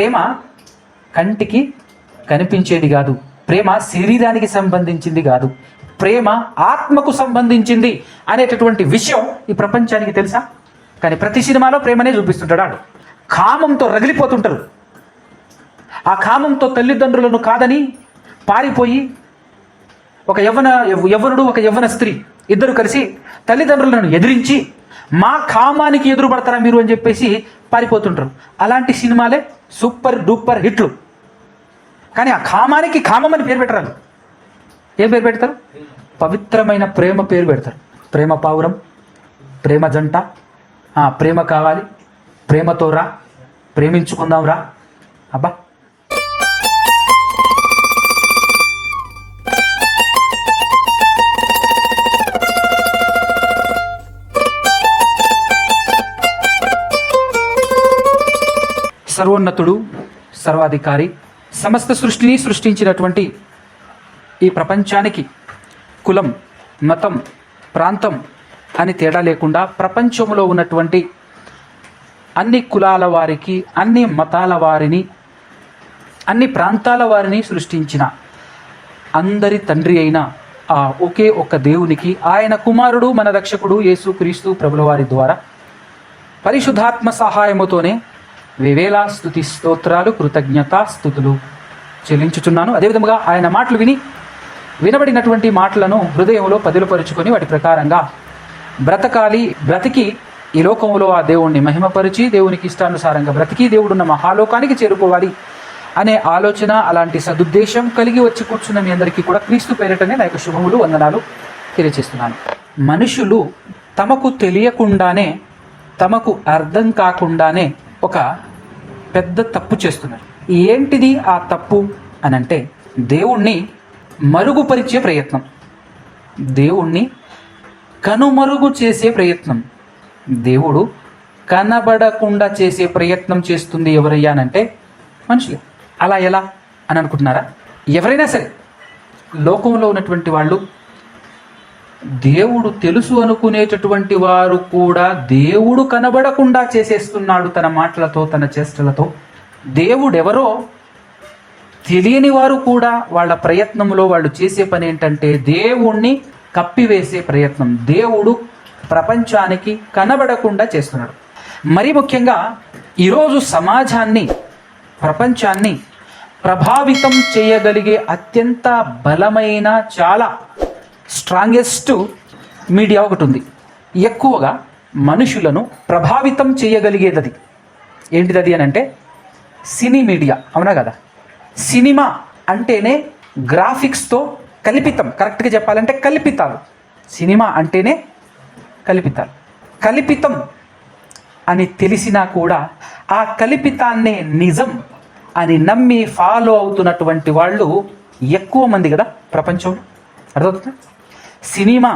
ప్రేమ కంటికి కనిపించేది కాదు, ప్రేమ శరీరానికి సంబంధించింది కాదు, ప్రేమ ఆత్మకు సంబంధించింది అనేటటువంటి విషయం ఈ ప్రపంచానికి తెలుసా? కానీ ప్రతి సినిమాలో ప్రేమనే చూపిస్తుంటాడు. వాడు కామంతో రగిలిపోతుంటారు. ఆ కామంతో తల్లిదండ్రులను కాదని పారిపోయి ఒక యవ్వనుడు ఒక యవ్వన స్త్రీ ఇద్దరు కలిసి తల్లిదండ్రులను ఎదిరించి మా కామానికి ఎదురుపడతారా మీరు అని చెప్పేసి పారిపోతుంటారు. అలాంటి సినిమాలే సూపర్ డూపర్ హిట్లు. కానీ ఆ కామానికి కామం అని పేరు పెట్టరాలు. ఏం పేరు పెడతారు? పవిత్రమైన ప్రేమ పేరు పెడతారు. ప్రేమ పావురం, ప్రేమ జంట, ప్రేమ కావాలి, ప్రేమతో రా, ప్రేమించుకుందాం రా. అబ్బా, సర్వోన్నతుడు, సర్వాధికారి, సమస్త సృష్టిని సృష్టించినటువంటి ఈ ప్రపంచానికి కులం, మతం, ప్రాంతం అని తేడా లేకుండా ప్రపంచంలో ఉన్నటువంటి అన్ని కులాల వారికి, అన్ని మతాల వారిని, అన్ని ప్రాంతాల వారిని సృష్టించిన అందరి తండ్రి అయిన ఆ ఒకే ఒక్క దేవునికి, ఆయన కుమారుడు మన రక్షకుడు యేసుక్రీస్తు ప్రభుల వారి ద్వారా పరిశుద్ధాత్మ సహాయముతోనే వేవేల స్తుతి స్తోత్రాలు, కృతజ్ఞతాస్తుతులు చెల్లించుచున్నాను. అదేవిధంగా ఆయన మాటలు వినబడినటువంటి మాటలను హృదయంలో పదిలపరుచుకొని వాటి ప్రకారంగా బ్రతికి ఈ లోకంలో ఆ దేవుణ్ణి మహిమపరిచి దేవునికి ఇష్టానుసారంగా బ్రతికి దేవుడున్న మహాలోకానికి చేరుకోవాలి అనే ఆలోచన, అలాంటి సదుద్దేశం కలిగి వచ్చి కూర్చున్న మీ అందరికీ కూడా క్రీస్తు పేరిటనే నా యొక్క శుభములు, వందనాలు తెలియజేస్తున్నాను. మనుషులు తమకు తెలియకుండానే, తమకు అర్థం కాకుండానే ఒక పెద్ద తప్పు చేస్తున్నారు. ఏంటిది ఆ తప్పు అనంటే, దేవుణ్ణి మరుగుపరిచే ప్రయత్నం, దేవుణ్ణి కనుమరుగు చేసే ప్రయత్నం, దేవుడు కనబడకుండా చేసే ప్రయత్నం చేస్తుంది ఎవరయ్యానంటే మనుషులే. అలా ఎలా అని అనుకుంటున్నారా? ఎవరైనా సరే లోకంలో ఉన్నటువంటి వాళ్ళు దేవుడు తెలుసు అనుకునేటటువంటి వారు కూడా దేవుడు కనబడకుండా చేసేస్తున్నాడు తన మాటలతో, తన చేష్టలతో. దేవుడెవరో తెలియని వారు కూడా వాళ్ళ ప్రయత్నంలో వాళ్ళు చేసే పని ఏంటంటే దేవుణ్ణి కప్పివేసే ప్రయత్నం. దేవుడు ప్రపంచానికి కనబడకుండా చేస్తున్నాడు. మరి ముఖ్యంగా ఈరోజు సమాజాన్ని, ప్రపంచాన్ని ప్రభావితం చేయగలిగే అత్యంత బలమైన, చాలా స్ట్రాంగెస్ట్ మీడియా ఒకటి ఉంది. ఎక్కువగా మనుషులను ప్రభావితం చేయగలిగేది ఏంటిది అని అంటే సినీ మీడియా. అవునా కదా? సినిమా అంటేనే గ్రాఫిక్స్తో కల్పితం, కరెక్ట్గా చెప్పాలంటే కల్పితాలు. సినిమా అంటేనే కల్పితాలు. కల్పితం అని తెలిసినా కూడా ఆ కల్పితాన్నే నిజం అని నమ్మి ఫాలో అవుతున్నటువంటి వాళ్ళు ఎక్కువ మంది కదా ప్రపంచంలో. అర్థమవుతుందా? సినిమా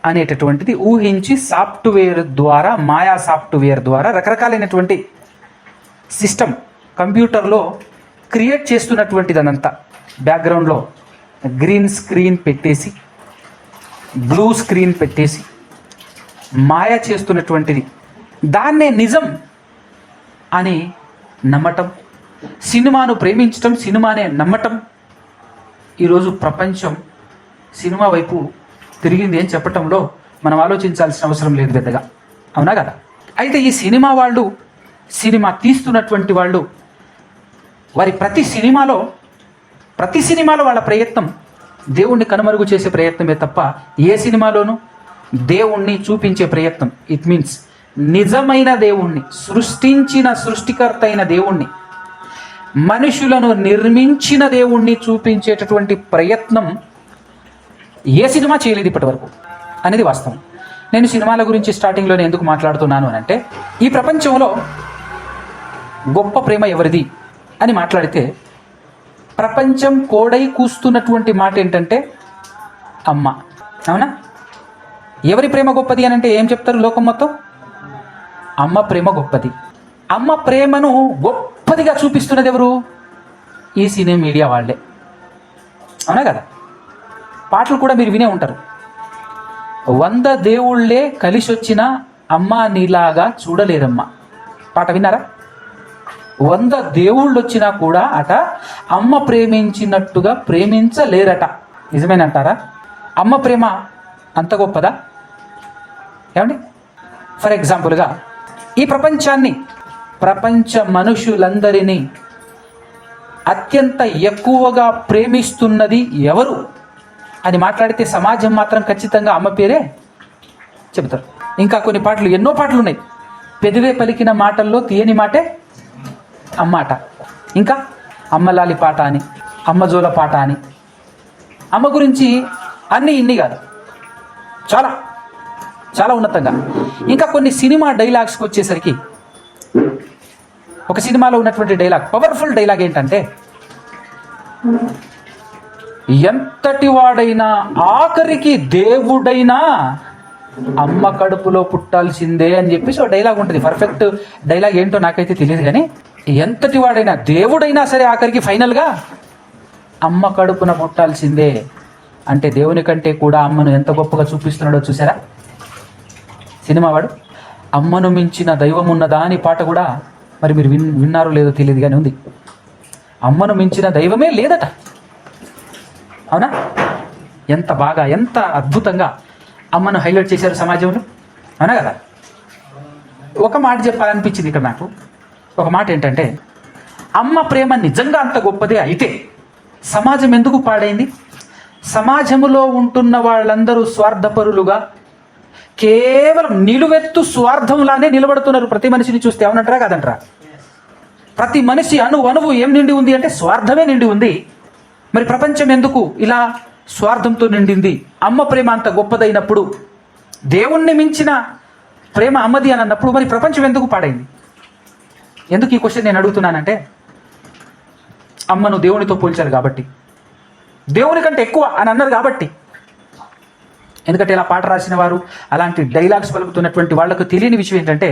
అనేటటువంటిది ఊహించి సాఫ్ట్వేర్ ద్వారా, మాయా సాఫ్ట్వేర్ ద్వారా రకరకాలైనటువంటి సిస్టమ్ కంప్యూటర్లో క్రియేట్ చేస్తున్నటువంటిది. అదంతా బ్యాక్గ్రౌండ్లో గ్రీన్ స్క్రీన్ పెట్టేసి, బ్లూ స్క్రీన్ పెట్టేసి మాయ చేస్తున్నటువంటిది. దాన్నే నిజం అని నమ్మటం, సినిమాను ప్రేమించటం, సినిమానే నమ్మటం. ఈరోజు ప్రపంచం సినిమా వైపు తిరిగింది అని చెప్పటంలో మనం ఆలోచించాల్సిన అవసరం లేదు పెద్దగా. అవునా కదా? అయితే ఈ సినిమా వాళ్ళు, సినిమా తీస్తున్నటువంటి వాళ్ళు, వారి ప్రతి సినిమాలో వాళ్ళ ప్రయత్నం దేవుణ్ణి కనుమరుగు చేసే ప్రయత్నమే తప్ప ఏ సినిమాలోనూ దేవుణ్ణి చూపించే ప్రయత్నం, ఇట్ మీన్స్ నిజమైన దేవుణ్ణి, సృష్టించిన సృష్టికర్త అయిన దేవుణ్ణి, మనుషులను నిర్మించిన దేవుణ్ణి చూపించేటటువంటి ప్రయత్నం ఏ సినిమా చేయలేదు ఇప్పటి వరకు అనేది వాస్తవం. నేను సినిమాల గురించి స్టార్టింగ్లోనే ఎందుకు మాట్లాడుతున్నాను అని అంటే, ఈ ప్రపంచంలో గొప్ప ప్రేమ ఎవరిది అని మాట్లాడితే ప్రపంచం కోడై కూస్తున్నటువంటి మాట ఏంటంటే అమ్మ. అవునా? ఎవరి ప్రేమ గొప్పది అని అంటే ఏం చెప్తారు లోకం మొత్తం? అమ్మ ప్రేమ గొప్పది. అమ్మ ప్రేమను గొప్పదిగా చూపిస్తున్నది ఎవరు? ఈ సినీ మీడియా వాళ్ళే. అవునా కదా? పాటలు కూడా మీరు వినే ఉంటారు. 100 దేవుళ్ళే కలిసి వచ్చిన అమ్మ నీలాగా చూడలేదమ్మా. పాట విన్నారా? 100 దేవుళ్ళు వచ్చినా కూడా అట అమ్మ ప్రేమించినట్టుగా ప్రేమించలేరట. నిజమేనంటారా? అమ్మ ప్రేమ అంత గొప్పదా? ఏమండి? ఫర్ ఎగ్జాంపుల్గా ఈ ప్రపంచ మనుషులందరినీ అత్యంత ఎక్కువగా ప్రేమిస్తున్నది ఎవరు అని మాట్లాడితే సమాజం మాత్రం ఖచ్చితంగా అమ్మ పేరే చెబుతారు. ఇంకా కొన్ని పాటలు, ఎన్నో పాటలు ఉన్నాయి. పెదవే పలికిన మాటల్లో తీయని మాటే అమ్మాట. ఇంకా అమ్మలాలి పాట అని, అమ్మజోల పాట అని, అమ్మ గురించి అన్నీ ఇన్ని కాదు, చాలా చాలా ఉన్నతంగా. ఇంకా కొన్ని సినిమా డైలాగ్స్కి వచ్చేసరికి, ఒక సినిమాలో ఉన్నటువంటి డైలాగ్, పవర్ఫుల్ డైలాగ్ ఏంటంటే, ఎంతటి వాడైనా ఆఖరికి దేవుడైనా అమ్మ కడుపులో పుట్టాల్సిందే అని చెప్పేసి ఒక డైలాగ్ ఉంటుంది. పర్ఫెక్ట్ డైలాగ్ ఏంటో నాకైతే తెలియదు, కానీ ఎంతటి వాడైనా దేవుడైనా సరే ఆఖరికి ఫైనల్గా అమ్మ కడుపున పుట్టాల్సిందే అంటే దేవుని కంటే కూడా అమ్మను ఎంత గొప్పగా చూపిస్తున్నాడో చూసారా సినిమా వాడు. అమ్మను మించిన దైవం ఉన్నదా అని పాట కూడా మరి మీరు విన్నారో లేదో తెలియదు కానీ ఉంది. అమ్మను మించిన దైవమే లేదట. అవునా? ఎంత బాగా, ఎంత అద్భుతంగా అమ్మను హైలైట్ చేశారు సమాజంలో. అవునా కదా? ఒక మాట చెప్పాలనిపించింది ఇక్కడ నాకు. ఒక మాట ఏంటంటే, అమ్మ ప్రేమ నిజంగా అంత గొప్పదే అయితే సమాజం ఎందుకు పాడైంది? సమాజంలో ఉంటున్న వాళ్ళందరూ స్వార్థపరులుగా కేవలం నిలువెత్తు స్వార్థంలానే నిలబడుతున్నారు. ప్రతి మనిషిని చూస్తే అవునంటారా కాదంటారా? ప్రతి మనిషి అణువు ఏం నిండి ఉంది అంటే స్వార్థమే నిండి ఉంది. మరి ప్రపంచం ఎందుకు ఇలా స్వార్థంతో నిండింది? అమ్మ ప్రేమ అంత గొప్పదైనప్పుడు, దేవుణ్ణి మించిన ప్రేమ అమ్మది అని అన్నప్పుడు మరి ప్రపంచం ఎందుకు పాడైంది? ఎందుకు ఈ క్వశ్చన్ నేను అడుగుతున్నానంటే, అమ్మను దేవునితో పోల్చారు కాబట్టి, దేవుని కంటే ఎక్కువ అని అన్నారు కాబట్టి. ఎందుకంటే ఇలా పాట రాసిన వారు, అలాంటి డైలాగ్స్ పలుకుతున్నటువంటి వాళ్లకు తెలియని విషయం ఏంటంటే,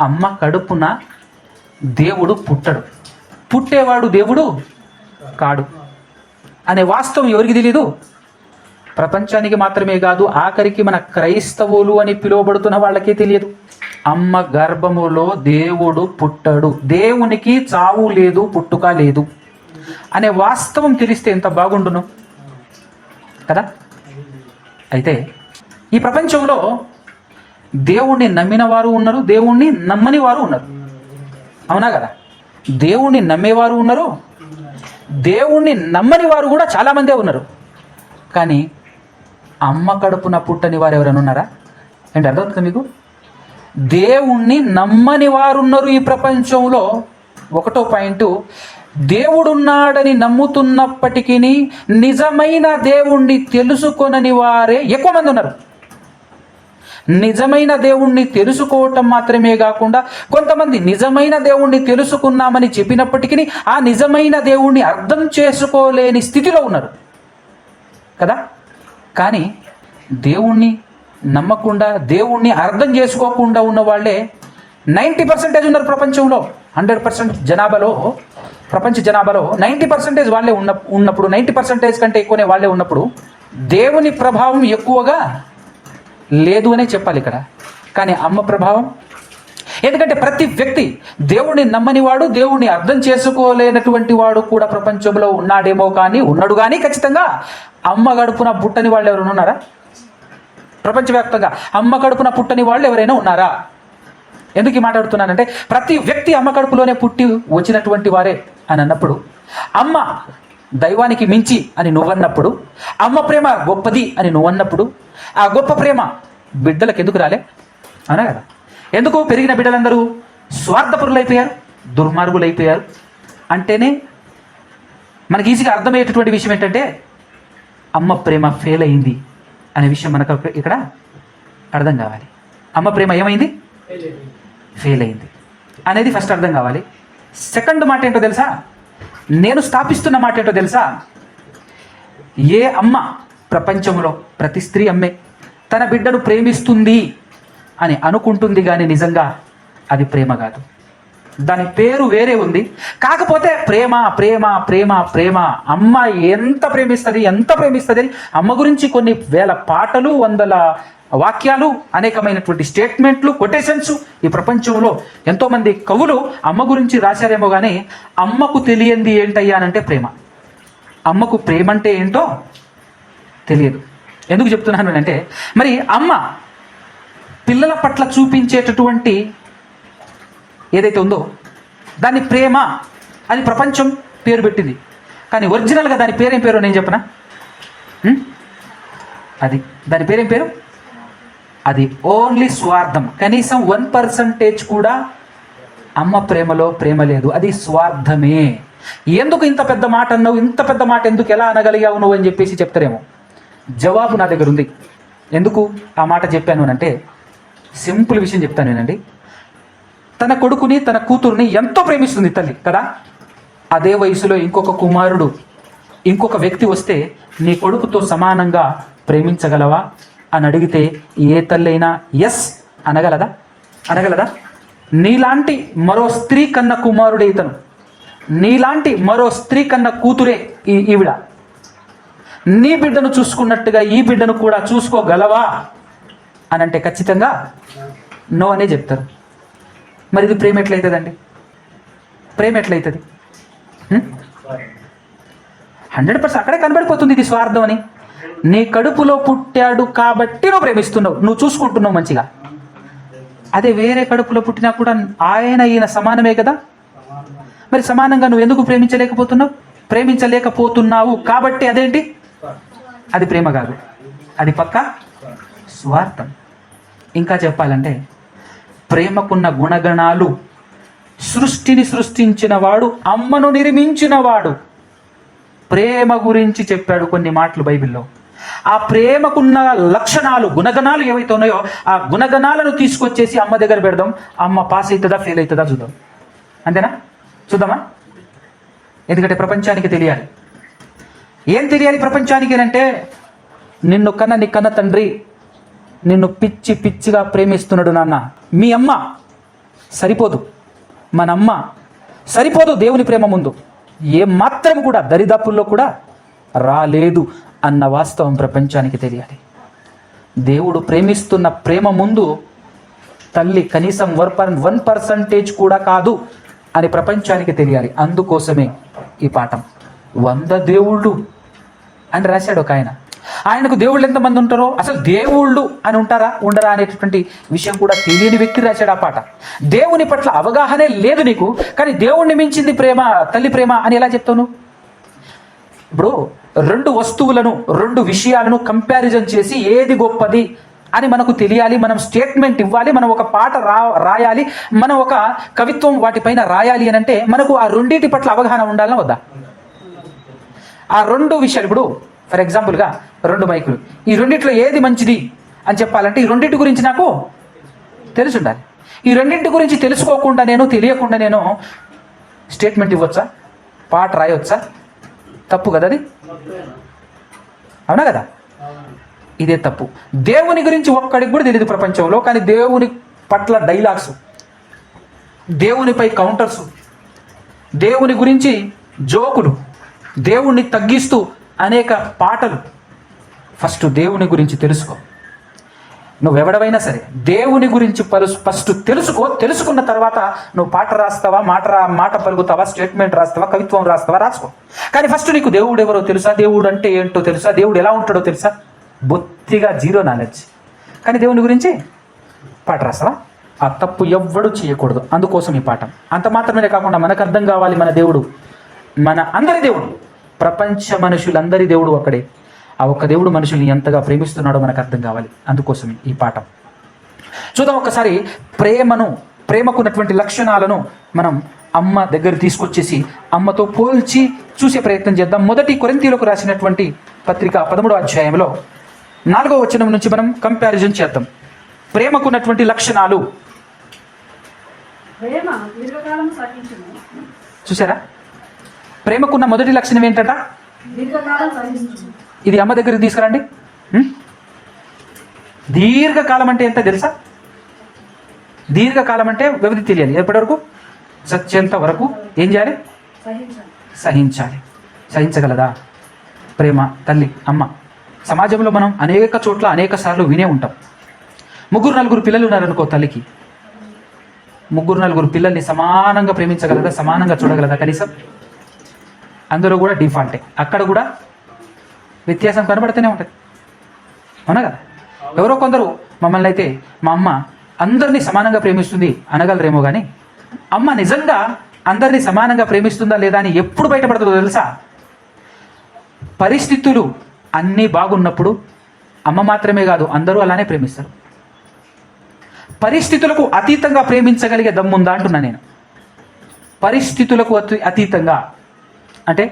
అమ్మ కడుపున దేవుడు పుట్టడు, పుట్టేవాడు దేవుడు కాడు అనే వాస్తవం ఎవరికి తెలీదు? ప్రపంచానికి మాత్రమే కాదు, ఆఖరికి మన క్రైస్తవులు అని పిలువబడుతున్న వాళ్ళకే తెలియదు. అమ్మ గర్భములో దేవుడు పుట్టడు, దేవునికి చావు లేదు, పుట్టుక లేదు అనే వాస్తవం తెలిస్తే ఎంత బాగుండును కదా. అయితే ఈ ప్రపంచంలో దేవుణ్ణి నమ్మిన వారు ఉన్నారు, దేవుణ్ణి నమ్మని వారు ఉన్నారు. అవునా కదా? దేవుణ్ణి నమ్మేవారు ఉన్నారు, దేవుణ్ణి నమ్మని వారు కూడా చాలామందే ఉన్నారు. కానీ అమ్మ కడుపున పుట్టని వారు ఎవరైనా ఉన్నారా? ఏంటి అర్థమవుతుంది మీకు? దేవుణ్ణి నమ్మని వారు ఉన్నారు ఈ ప్రపంచంలో. ఒకటో పాయింట్, దేవుడున్నాడని నమ్ముతున్నప్పటికీ నిజమైన దేవుణ్ణి తెలుసుకొనని వారే ఎక్కువ మంది ఉన్నారు. నిజమైన దేవుణ్ణి తెలుసుకోవటం మాత్రమే కాకుండా కొంతమంది నిజమైన దేవుణ్ణి తెలుసుకున్నామని చెప్పినప్పటికీ ఆ నిజమైన దేవుణ్ణి అర్థం చేసుకోలేని స్థితిలో ఉన్నారు కదా. కానీ దేవుణ్ణి నమ్మకుండా, దేవుణ్ణి అర్థం చేసుకోకుండా ఉన్న వాళ్ళే 90% ఉన్నారు ప్రపంచంలో. 100% జనాభాలో, ప్రపంచ జనాభాలో 90% వాళ్ళే ఉన్నప్పుడు, 90% కంటే ఎక్కువనే వాళ్ళే ఉన్నప్పుడు దేవుని ప్రభావం ఎక్కువగా లేదు అనే చెప్పాలి ఇక్కడ. కానీ అమ్మ ప్రభావం, ఎందుకంటే ప్రతి వ్యక్తి దేవుణ్ణి నమ్మని వాడు, దేవుణ్ణి అర్థం చేసుకోలేనటువంటి వాడు కూడా ప్రపంచంలో ఉన్నాడేమో కానీ, ఉన్నాడు కానీ ఖచ్చితంగా అమ్మ గడుపున పుట్టని వాళ్ళు ఎవరైనా ఉన్నారా? ప్రపంచవ్యాప్తంగా అమ్మ కడుపున పుట్టని వాళ్ళు ఎవరైనా ఉన్నారా? ఎందుకు ఈ మాట్లాడుతున్నానంటే, ప్రతి వ్యక్తి అమ్మ కడుపులోనే పుట్టి వచ్చినటువంటి వారే అని అన్నప్పుడు, అమ్మ దైవానికి మించి అని నువ్వన్నప్పుడు, అమ్మ ప్రేమ గొప్పది అని నువ్వన్నప్పుడు, ఆ గొప్ప ప్రేమ బిడ్డలకు ఎందుకు రాలే? అనా కదా? ఎందుకు పెరిగిన బిడ్డలందరూ స్వార్థపరులైపోయారు, దుర్మార్గులైపోయారు అంటేనే మనకి ఈజీగా అర్థమయ్యేటటువంటి విషయం ఏంటంటే, అమ్మ ప్రేమ ఫెయిల్ అయింది అనే విషయం మనకు ఇక్కడ అర్థం కావాలి. అమ్మ ప్రేమ ఏమైంది? ఫెయిల్ అయింది అనేది ఫస్ట్ అర్థం కావాలి. సెకండ్ మాట ఏంటో తెలుసా? నేను స్థాపిస్తున్న మాట ఏంటో తెలుసా? ఏ అమ్మ, ప్రపంచంలో ప్రతి స్త్రీ అమ్మే తన బిడ్డను ప్రేమిస్తుంది అని అనుకుంటుంది, కానీ నిజంగా అది ప్రేమ కాదు. దాని పేరు వేరే ఉంది. కాకపోతే ప్రేమ ప్రేమ ప్రేమ ప్రేమ, అమ్మ ఎంత ప్రేమిస్తుంది, ఎంత ప్రేమిస్తుంది అని అమ్మ గురించి కొన్ని వేల పాటలు, వందల వాక్యాలు, అనేకమైనటువంటి స్టేట్మెంట్లు, కొటేషన్స్ ఈ ప్రపంచంలో ఎంతోమంది కవులు అమ్మ గురించి రాశారేమో కానీ అమ్మకు తెలియంది ఏంటయ్యానంటే ప్రేమ. అమ్మకు ప్రేమ అంటే ఏంటో తెలియదు. ఎందుకు చెప్తున్నాను అంటే, మరి అమ్మ పిల్లల పట్ల చూపించేటటువంటి ఏదైతే ఉందో దాన్ని ప్రేమ అని ప్రపంచం పేరు పెట్టింది. కానీ ఒరిజినల్గా దాని పేరేం పేరు నేను చెప్పనా? అది దాని పేరేం పేరు? అది ఓన్లీ స్వార్థం. కనీసం 1% కూడా అమ్మ ప్రేమలో ప్రేమ లేదు, అది స్వార్థమే. ఎందుకు ఇంత పెద్ద మాట అన్నావు, ఇంత పెద్ద మాట ఎందుకు ఎలా అనగలిగావు నువ్వు అని చెప్పేసి చెప్తారేమో. జవాబు నా దగ్గర ఉంది. ఎందుకు ఆ మాట చెప్పాను అంటే, సింపుల్ విషయం చెప్తాను నేనండి. తన కొడుకుని, తన కూతుర్ని ఎంతో ప్రేమిస్తుంది తల్లి కదా. అదే వయసులో ఇంకొక కుమారుడు, ఇంకొక వ్యక్తి వస్తే నీ కొడుకుతో సమానంగా ప్రేమించగలవా అని అడిగితే ఏ తల్లైనా ఎస్ అనగలదా? అనగలదా? నీలాంటి మరో స్త్రీ కన్న కుమారుడే ఇతను, నీలాంటి మరో స్త్రీ కన్న కూతురే ఈవిడ. నీ బిడ్డను చూసుకున్నట్టుగా ఈ బిడ్డను కూడా చూసుకోగలవా అని అంటే ఖచ్చితంగా నో అనే చెప్తారు. మరి ఇది ప్రేమ ఎట్లయితుందండి? ప్రేమ ఎట్లయితుంది? 100% అక్కడే కనబడిపోతుంది ఇది స్వార్థం అని. నీ కడుపులో పుట్టాడు కాబట్టి నువ్వు ప్రేమిస్తున్నావు, నువ్వు చూసుకుంటున్నావు మంచిగా. అదే వేరే కడుపులో పుట్టినా కూడా ఆయన ఈయన సమానమే కదా. మరి సమానంగా నువ్వు ఎందుకు ప్రేమించలేకపోతున్నావు కాబట్టి అదేంటి? అది ప్రేమ కాదు, అది పక్కా స్వార్థం. ఇంకా చెప్పాలంటే ప్రేమకున్న గుణగణాలు, సృష్టిని సృష్టించిన వాడు, అమ్మను నిర్మించిన వాడు ప్రేమ గురించి చెప్పాడు కొన్ని మాటలు బైబిల్లో. ఆ ప్రేమకున్న లక్షణాలు, గుణగణాలు ఏవైతే ఉన్నాయో ఆ గుణగణాలను తీసుకొచ్చేసి అమ్మ దగ్గర పెడదాం. అమ్మ పాస్ అవుతుందా ఫెయిల్ అవుతుందా చూద్దాం. అంతేనా? చూద్దామా? ఎందుకంటే ప్రపంచానికి తెలియాలి. ఏం తెలియాలి ప్రపంచానికి అంటే, నిన్ను కన్న నీ కన్న తండ్రి నిన్ను పిచ్చి పిచ్చిగా ప్రేమిస్తున్నాడు నాన్న. మీ అమ్మ సరిపోదు, మన అమ్మ సరిపోదు దేవుని ప్రేమ ముందు, ఏ మాత్రం కూడా దరిదాపుల్లో కూడా రాలేదు అన్న వాస్తవం ప్రపంచానికి తెలియాలి. దేవుడు ప్రేమిస్తున్న ప్రేమ ముందు తల్లి కనీసం 1% కూడా కాదు అని ప్రపంచానికి తెలియాలి. అందుకోసమే ఈ పాఠం. 100 దేవుళ్ళు అని రాశాడు ఒక ఆయన. ఆయనకు దేవుళ్ళు ఎంతమంది ఉంటారో, అసలు దేవుళ్ళు అని ఉంటారా ఉండరా అనేటటువంటి విషయం కూడా తెలియని వ్యక్తి రాశాడు ఆ పాట. దేవుని పట్ల అవగాహనే లేదు నీకు, కానీ దేవుణ్ణి మించింది ప్రేమ, తల్లి ప్రేమ అని ఎలా చెప్తావు? ఇప్పుడు 2 వస్తువులను, 2 విషయాలను కంపారిజన్ చేసి ఏది గొప్పది అని మనకు తెలియాలి. మనం స్టేట్మెంట్ ఇవ్వాలి, మనం ఒక పాట రాయాలి, మనం ఒక కవిత్వం వాటిపైన రాయాలి అని అంటే మనకు ఆ రెండింటి పట్ల అవగాహన ఉండాలన్నా వద్దా? ఆ 2 విషయాలు, ఇప్పుడు ఫర్ ఎగ్జాంపుల్గా 2 మైకులు, ఈ రెండిట్లో ఏది మంచిది అని చెప్పాలంటే ఈ రెండింటి గురించి నాకు తెలిసి ఉండాలి. ఈ రెండింటి గురించి తెలుసుకోకుండా తెలియకుండా నేను స్టేట్మెంట్ ఇవ్వచ్చా, పాట రాయవచ్చా? తప్పు కదా అది, అవునా కదా? ఇదే తప్పు. దేవుని గురించి ఒక్కడికి కూడా తెలియదు ప్రపంచంలో, కానీ దేవుని పట్ల డైలాగ్స్, దేవునిపై కౌంటర్స్, దేవుని గురించి జోకులు, దేవుణ్ణి తగ్గిస్తూ అనేక పాటలు. ఫస్ట్ దేవుని గురించి తెలుసుకో. నువ్వెవడవైనా సరే దేవుని గురించి ఫస్ట్ తెలుసుకో. తెలుసుకున్న తర్వాత నువ్వు పాట రాస్తావా, మాట పలుకుతావా, స్టేట్మెంట్ రాస్తావా, కవిత్వం రాసుకో. కానీ ఫస్ట్ నీకు దేవుడు ఎవరో తెలుసా, దేవుడు అంటే ఏంటో తెలుసా, దేవుడు ఎలా ఉంటాడో తెలుసా? బొత్తిగా 0 నాలెడ్జ్. కానీ దేవుని గురించి పాట రాస్తావా? ఆ తప్పు ఎవ్వడు చేయకూడదు. అందుకోసం ఈ పాఠం. అంత మాత్రమే కాకుండా మనకు అర్థం కావాలి, మన దేవుడు మన అందరి దేవుడు, ప్రపంచ మనుషులందరి దేవుడు ఒక్కడే. ఆ ఒక్క దేవుడు మనుషుల్ని ఎంతగా ప్రేమిస్తున్నాడో మనకు అర్థం కావాలి. అందుకోసం ఈ పాఠం చూద్దాం. ఒకసారి ప్రేమకున్నటువంటి లక్షణాలను మనం అమ్మ దగ్గర తీసుకొచ్చేసి అమ్మతో పోల్చి చూసే ప్రయత్నం చేద్దాం. 1 కొరింథీయులకు రాసినటువంటి పత్రిక 13వ అధ్యాయంలో 4వ వచనం నుంచి మనం కంపారిజన్ చేద్దాం. ప్రేమకున్నటువంటి లక్షణాలు చూసారా? ప్రేమకున్న మొదటి లక్షణం ఏంటట? ఇది అమ్మ దగ్గరికి తీసుకురండి. దీర్ఘకాలం అంటే ఎంత తెలుసా? దీర్ఘకాలం అంటే వ్యవధి తెలియాలి. ఎప్పటివరకు? చచ్చేంత వరకు ఏం చేయాలి? సహించాలి. సహించగలదా ప్రేమ తల్లి అమ్మ? సమాజంలో మనం అనేక చోట్ల అనేక సార్లు వినే ఉంటాం. ముగ్గురు నలుగురు పిల్లలు ఉన్నారనుకో తల్లికి, ముగ్గురు నలుగురు పిల్లల్ని సమానంగా ప్రేమించగలదా, సమానంగా చూడగలదా? కనీసం అందరూ కూడా డిఫాల్టే, అక్కడ కూడా వ్యత్యాసం కనబడుతూనే ఉంటుంది, అవునా కదా? ఎవరో కొందరు మమ్మల్ని అయితే మా అమ్మ అందరినీ సమానంగా ప్రేమిస్తుంది అనగలరేమో కానీ అమ్మ నిజంగా అందరినీ సమానంగా ప్రేమిస్తుందా లేదా అని ఎప్పుడు బయటపడుతుందో తెలుసా? పరిస్థితులు అన్నీ బాగున్నప్పుడు అమ్మ మాత్రమే కాదు అందరూ అలానే ప్రేమిస్తారు. పరిస్థితులకు అతీతంగా ప్రేమించగలిగే దమ్ముందా అంటున్నా నేను. పరిస్థితులకు అతీతంగా అంటే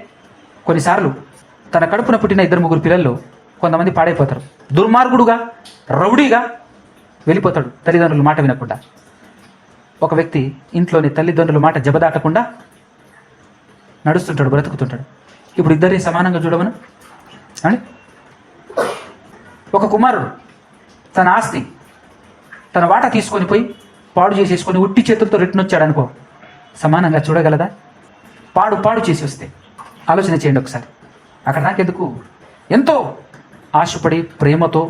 కొన్నిసార్లు తన కడుపున పుట్టిన 2-3 పిల్లల్లో కొంతమంది పాడైపోతారు. దుర్మార్గుడుగా, రౌడీగా వెళ్ళిపోతాడు తల్లిదండ్రుల మాట వినకుండా. ఒక వ్యక్తి ఇంట్లోని తల్లిదండ్రుల మాట జబదాటకుండా నడుస్తుంటాడు, బ్రతుకుతుంటాడు. ఇప్పుడు ఇద్దరిని సమానంగా చూడమను అని. ఒక కుమారుడు తన ఆస్తి, తన వాటా తీసుకొని పోయి పాడు చేసేసుకొని ఉట్టి చేతులతో రిటర్న్ వచ్చాడు అనుకో, సమానంగా చూడగలదా? పాడు చేసి వస్తే ఆలోచన చేయండి ఒకసారి. అక్కడ నాకెందుకు ఎంతో ఆశపడి ప్రేమతో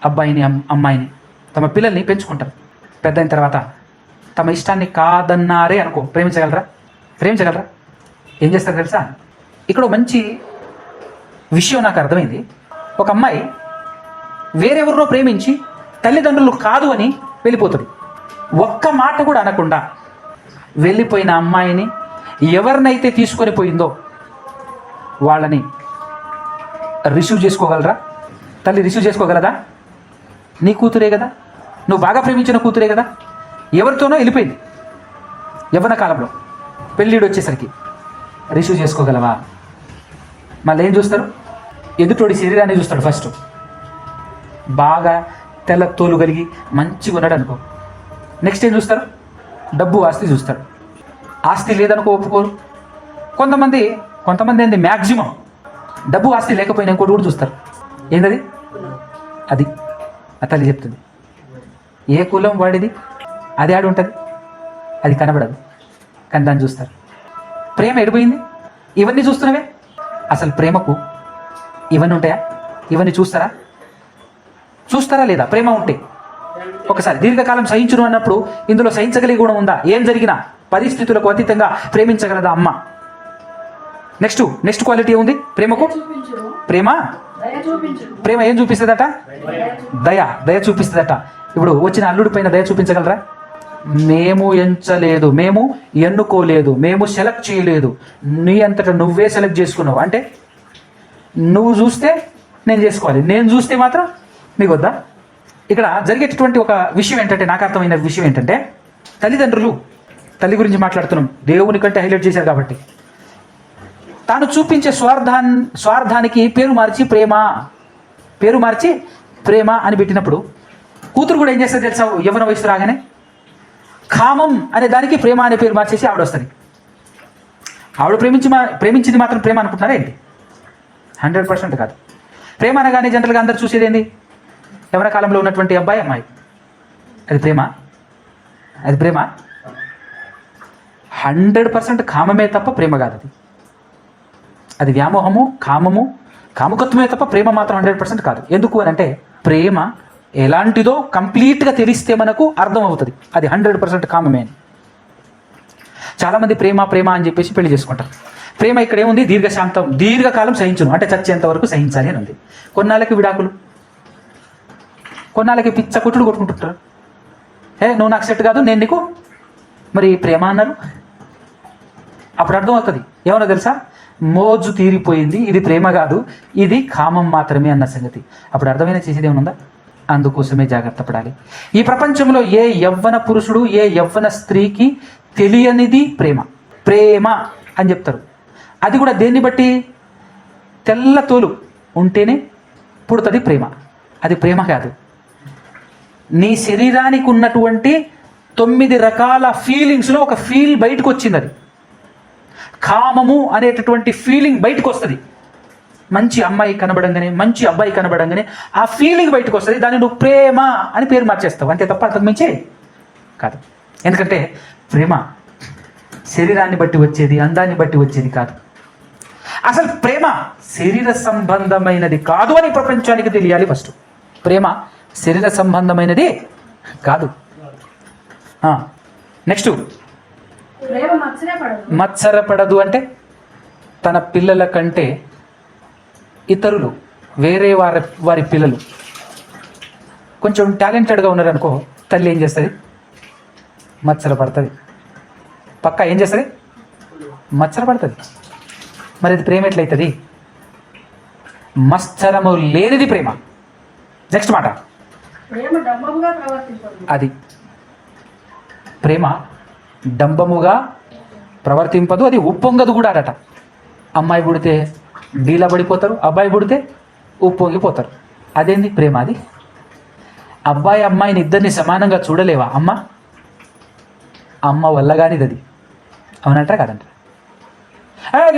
అబ్బాయిని అమ్మాయిని తమ పిల్లల్ని పెంచుకుంటారు. పెద్ద అయిన తర్వాత తమ ఇష్టాన్ని కాదన్నారే అనుకో, ప్రేమించగలరా? ఏం చేస్తారు తెలుసా? ఇక్కడ మంచి విషయం నాకు అర్థమైంది. ఒక అమ్మాయి వేరెవరినో ప్రేమించి తల్లిదండ్రులు కాదు అని వెళ్ళిపోతుంది. ఒక్క మాట కూడా అనకుండా వెళ్ళిపోయిన అమ్మాయిని ఎవరినైతే తీసుకొని పోయిందో వాళ్ళని రిసీవ్ చేసుకోగలరా? తల్లి రిసీవ్ చేసుకోగలదా? నీ కూతురే కదా, నువ్వు బాగా ప్రేమించిన కూతురే కదా, ఎవరితోనో వెళ్ళిపోయింది యవ్వన కాలంలో, పెళ్ళిడు వచ్చేసరికి రిసీవ్ చేసుకోగలవా? మళ్ళీ ఏం చూస్తారు? ఎదుటోడి శరీరాన్ని చూస్తాడు ఫస్ట్. బాగా తెల్ల తోలు కలిగి మంచిగా ఉన్నాడు అనుకో, నెక్స్ట్ ఏం చూస్తారు? డబ్బు ఆస్తి చూస్తాడు. ఆస్తి లేదనుకో ఒప్పుకోరు. కొంతమంది ఏంది మ్యాక్సిమం డబ్బు ఆస్తి లేకపోయినా ఇంకోటి కూడా చూస్తారు. ఏంటది? అది ఆ తల్లి చెప్తుంది. ఏ కులం వాడిది అది ఆడి ఉంటుంది, అది కనబడదు కానీ దాన్ని చూస్తారు. ప్రేమ ఎడిపోయింది? ఇవన్నీ చూస్తున్నవే. అసలు ప్రేమకు ఇవన్నీ ఉంటాయా? ఇవన్నీ చూస్తారా లేదా? ప్రేమ ఉంటే ఒకసారి దీర్ఘకాలం సహించును అన్నప్పుడు ఇందులో సహించగలిగే గుణం ఉందా? ఏం జరిగినా పరిస్థితులకు అతీతంగా ప్రేమించగలదా అమ్మ? నెక్స్ట్ క్వాలిటీ ఉంది ప్రేమకు. ప్రేమ ఏం చూపిస్తుందట? దయ చూపిస్తుందట. ఇప్పుడు వచ్చిన అల్లుడి పైన దయ చూపించగలరా? మేము ఎంచలేదు, మేము ఎన్నుకోలేదు, మేము సెలెక్ట్ చేయలేదు, నీ అంతటా నువ్వే సెలెక్ట్ చేసుకున్నావు అంటే నువ్వు చూస్తే నేను చేసుకోవాలి, నేను చూస్తే మాత్రం నీకు వద్దా? ఇక్కడ జరిగేటటువంటి ఒక విషయం ఏంటంటే, నాకు అర్థమైన విషయం ఏంటంటే, తల్లి గురించి మాట్లాడుతున్నాం, దేవుని కంటే హైలైట్ చేశారు కాబట్టి, తాను చూపించే స్వార్థానికి పేరు మార్చి ప్రేమ అని పెట్టినప్పుడు కూతురు కూడా ఏం చేస్తుంది తెలుసా? యవ్వన వయసు రాగానే కామం అనే దానికి ప్రేమ అనే పేరు మార్చేసి ఆవిడ వస్తుంది. ఆవిడ ప్రేమించింది మాత్రం ప్రేమ అనుకుంటున్నారా ఏంటి? 100% కాదు. ప్రేమ అనగానే జనరల్గా అందరు చూసేది ఏంది? యవ్వన కాలంలో ఉన్నటువంటి అబ్బాయి అమ్మాయి, అది ప్రేమ? 100% కామమే తప్ప ప్రేమ కాదు. అది వ్యామోహము, కాముకత్వమే తప్ప ప్రేమ మాత్రం 100% కాదు. ఎందుకు అని అంటే, ప్రేమ ఎలాంటిదో కంప్లీట్గా తెలిస్తే మనకు అర్థం అవుతుంది అది 100% కామమే అని. చాలామంది ప్రేమ అని చెప్పేసి పెళ్లి చేసుకుంటారు. ప్రేమ ఇక్కడ ఏముంది? దీర్ఘకాలం సహించును అంటే చచ్చేంత వరకు సహించాలి అని ఉంది. కొన్నాళ్ళకి విడాకులు, కొన్నాళ్ళకి పిచ్చ కొట్టుడు కొట్టుకుంటుంటారు. నువ్వు నాకు సెట్ కాదు, నేను నీకు, మరి ప్రేమ అన్నారు. అప్పుడు అర్థం అవుతుంది ఏమన్నా తెలుసా? మోజు తీరిపోయింది, ఇది ప్రేమ కాదు, ఇది కామం మాత్రమే అన్న సంగతి. అప్పుడు అర్థమైన చేసేది ఏమనుందా? అందుకోసమే జాగ్రత్త పడాలి. ఈ ప్రపంచంలో ఏ యవ్వన పురుషుడు, ఏ యవ్వన స్త్రీకి తెలియనిది ప్రేమ అని చెప్తారు. అది కూడా దేన్ని బట్టి? తెల్ల తోలు ఉంటేనే పుడుతుంది ప్రేమ. అది ప్రేమ కాదు. నీ శరీరానికి ఉన్నటువంటి 9 రకాల ఫీలింగ్స్లో ఒక ఫీల్ బయటకు వచ్చింది. అది కామము అనేటటువంటి ఫీలింగ్ బయటకు వస్తుంది. మంచి అమ్మాయి కనబడంగానే, మంచి అబ్బాయి కనబడంగానే ఆ ఫీలింగ్ బయటకు వస్తుంది. దాన్ని నువ్వు ప్రేమ అని పేరు మార్చేస్తావు, అంతే తప్ప అంతకు మించి కాదు. ఎందుకంటే ప్రేమ శరీరాన్ని బట్టి వచ్చేది, అందాన్ని బట్టి వచ్చేది కాదు. అసలు ప్రేమ శరీర సంబంధమైనది కాదు అని ప్రపంచానికి తెలియాలి ఫస్ట్. ప్రేమ శరీర సంబంధమైనది కాదు. నెక్స్ట్, మత్సరపడదు అంటే తన పిల్లల కంటే ఇతరులు, వేరే వారి పిల్లలు కొంచెం టాలెంటెడ్గా ఉన్నారనుకో, తల్లి ఏం చేస్తుంది? మత్సరపడుతుంది. పక్క ఏం చేస్తుంది? మత్సరపడుతుంది. మరి అది ప్రేమ ఎట్లయితుంది? మత్సరము లేనిది ప్రేమ. నెక్స్ట్ మాట, అది ప్రేమ డంబముగా ప్రవర్తింపదు, అది ఉప్పొంగదు కూడా అడట. అమ్మాయి పుడితే డీలా పడిపోతారు, అబ్బాయి పుడితే ఉప్పొంగిపోతారు. అదేంది ప్రేమ? అది అబ్బాయి అమ్మాయిని ఇద్దరిని సమానంగా చూడలేవా అమ్మ? అమ్మ వల్ల కానిది అది. అవునంటారా కాదంటారా?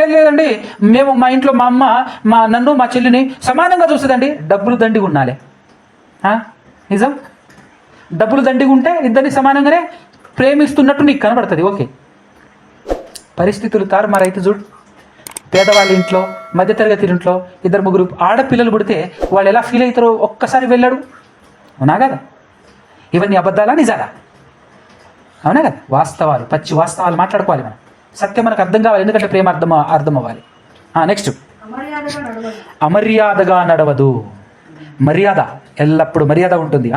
లేదండి, మేము మా ఇంట్లో మా అమ్మ నన్ను మా చెల్లిని సమానంగా చూస్తుందండి. డబ్బులు దండిగా ఉండాలి. నిజం, డబ్బులు దండిగా ఉంటే ఇద్దరిని సమానంగానే ప్రేమిస్తున్నట్టు నీకు కనబడుతుంది. ఓకే, పరిస్థితులు తారుమారైతే చూడు. పేదవాళ్ళ ఇంట్లో, మధ్యతరగతి ఇంట్లో 2-3 ఆడపిల్లలు పుడితే వాళ్ళు ఎలా ఫీల్ అవుతారో ఒక్కసారి వెళ్ళాడు. అవునా కదా? ఇవన్నీ అబద్ధాలా నిజాలా? అవునా కదా? వాస్తవాలు, పచ్చి వాస్తవాలు మాట్లాడుకోవాలి మనం. సత్యం మనకు అర్థం కావాలి, ఎందుకంటే ప్రేమ అర్థం అవ్వాలి. నెక్స్ట్, అమర్యాదగా నడవదు. మర్యాద, ఎల్లప్పుడూ మర్యాద ఉంటుంది.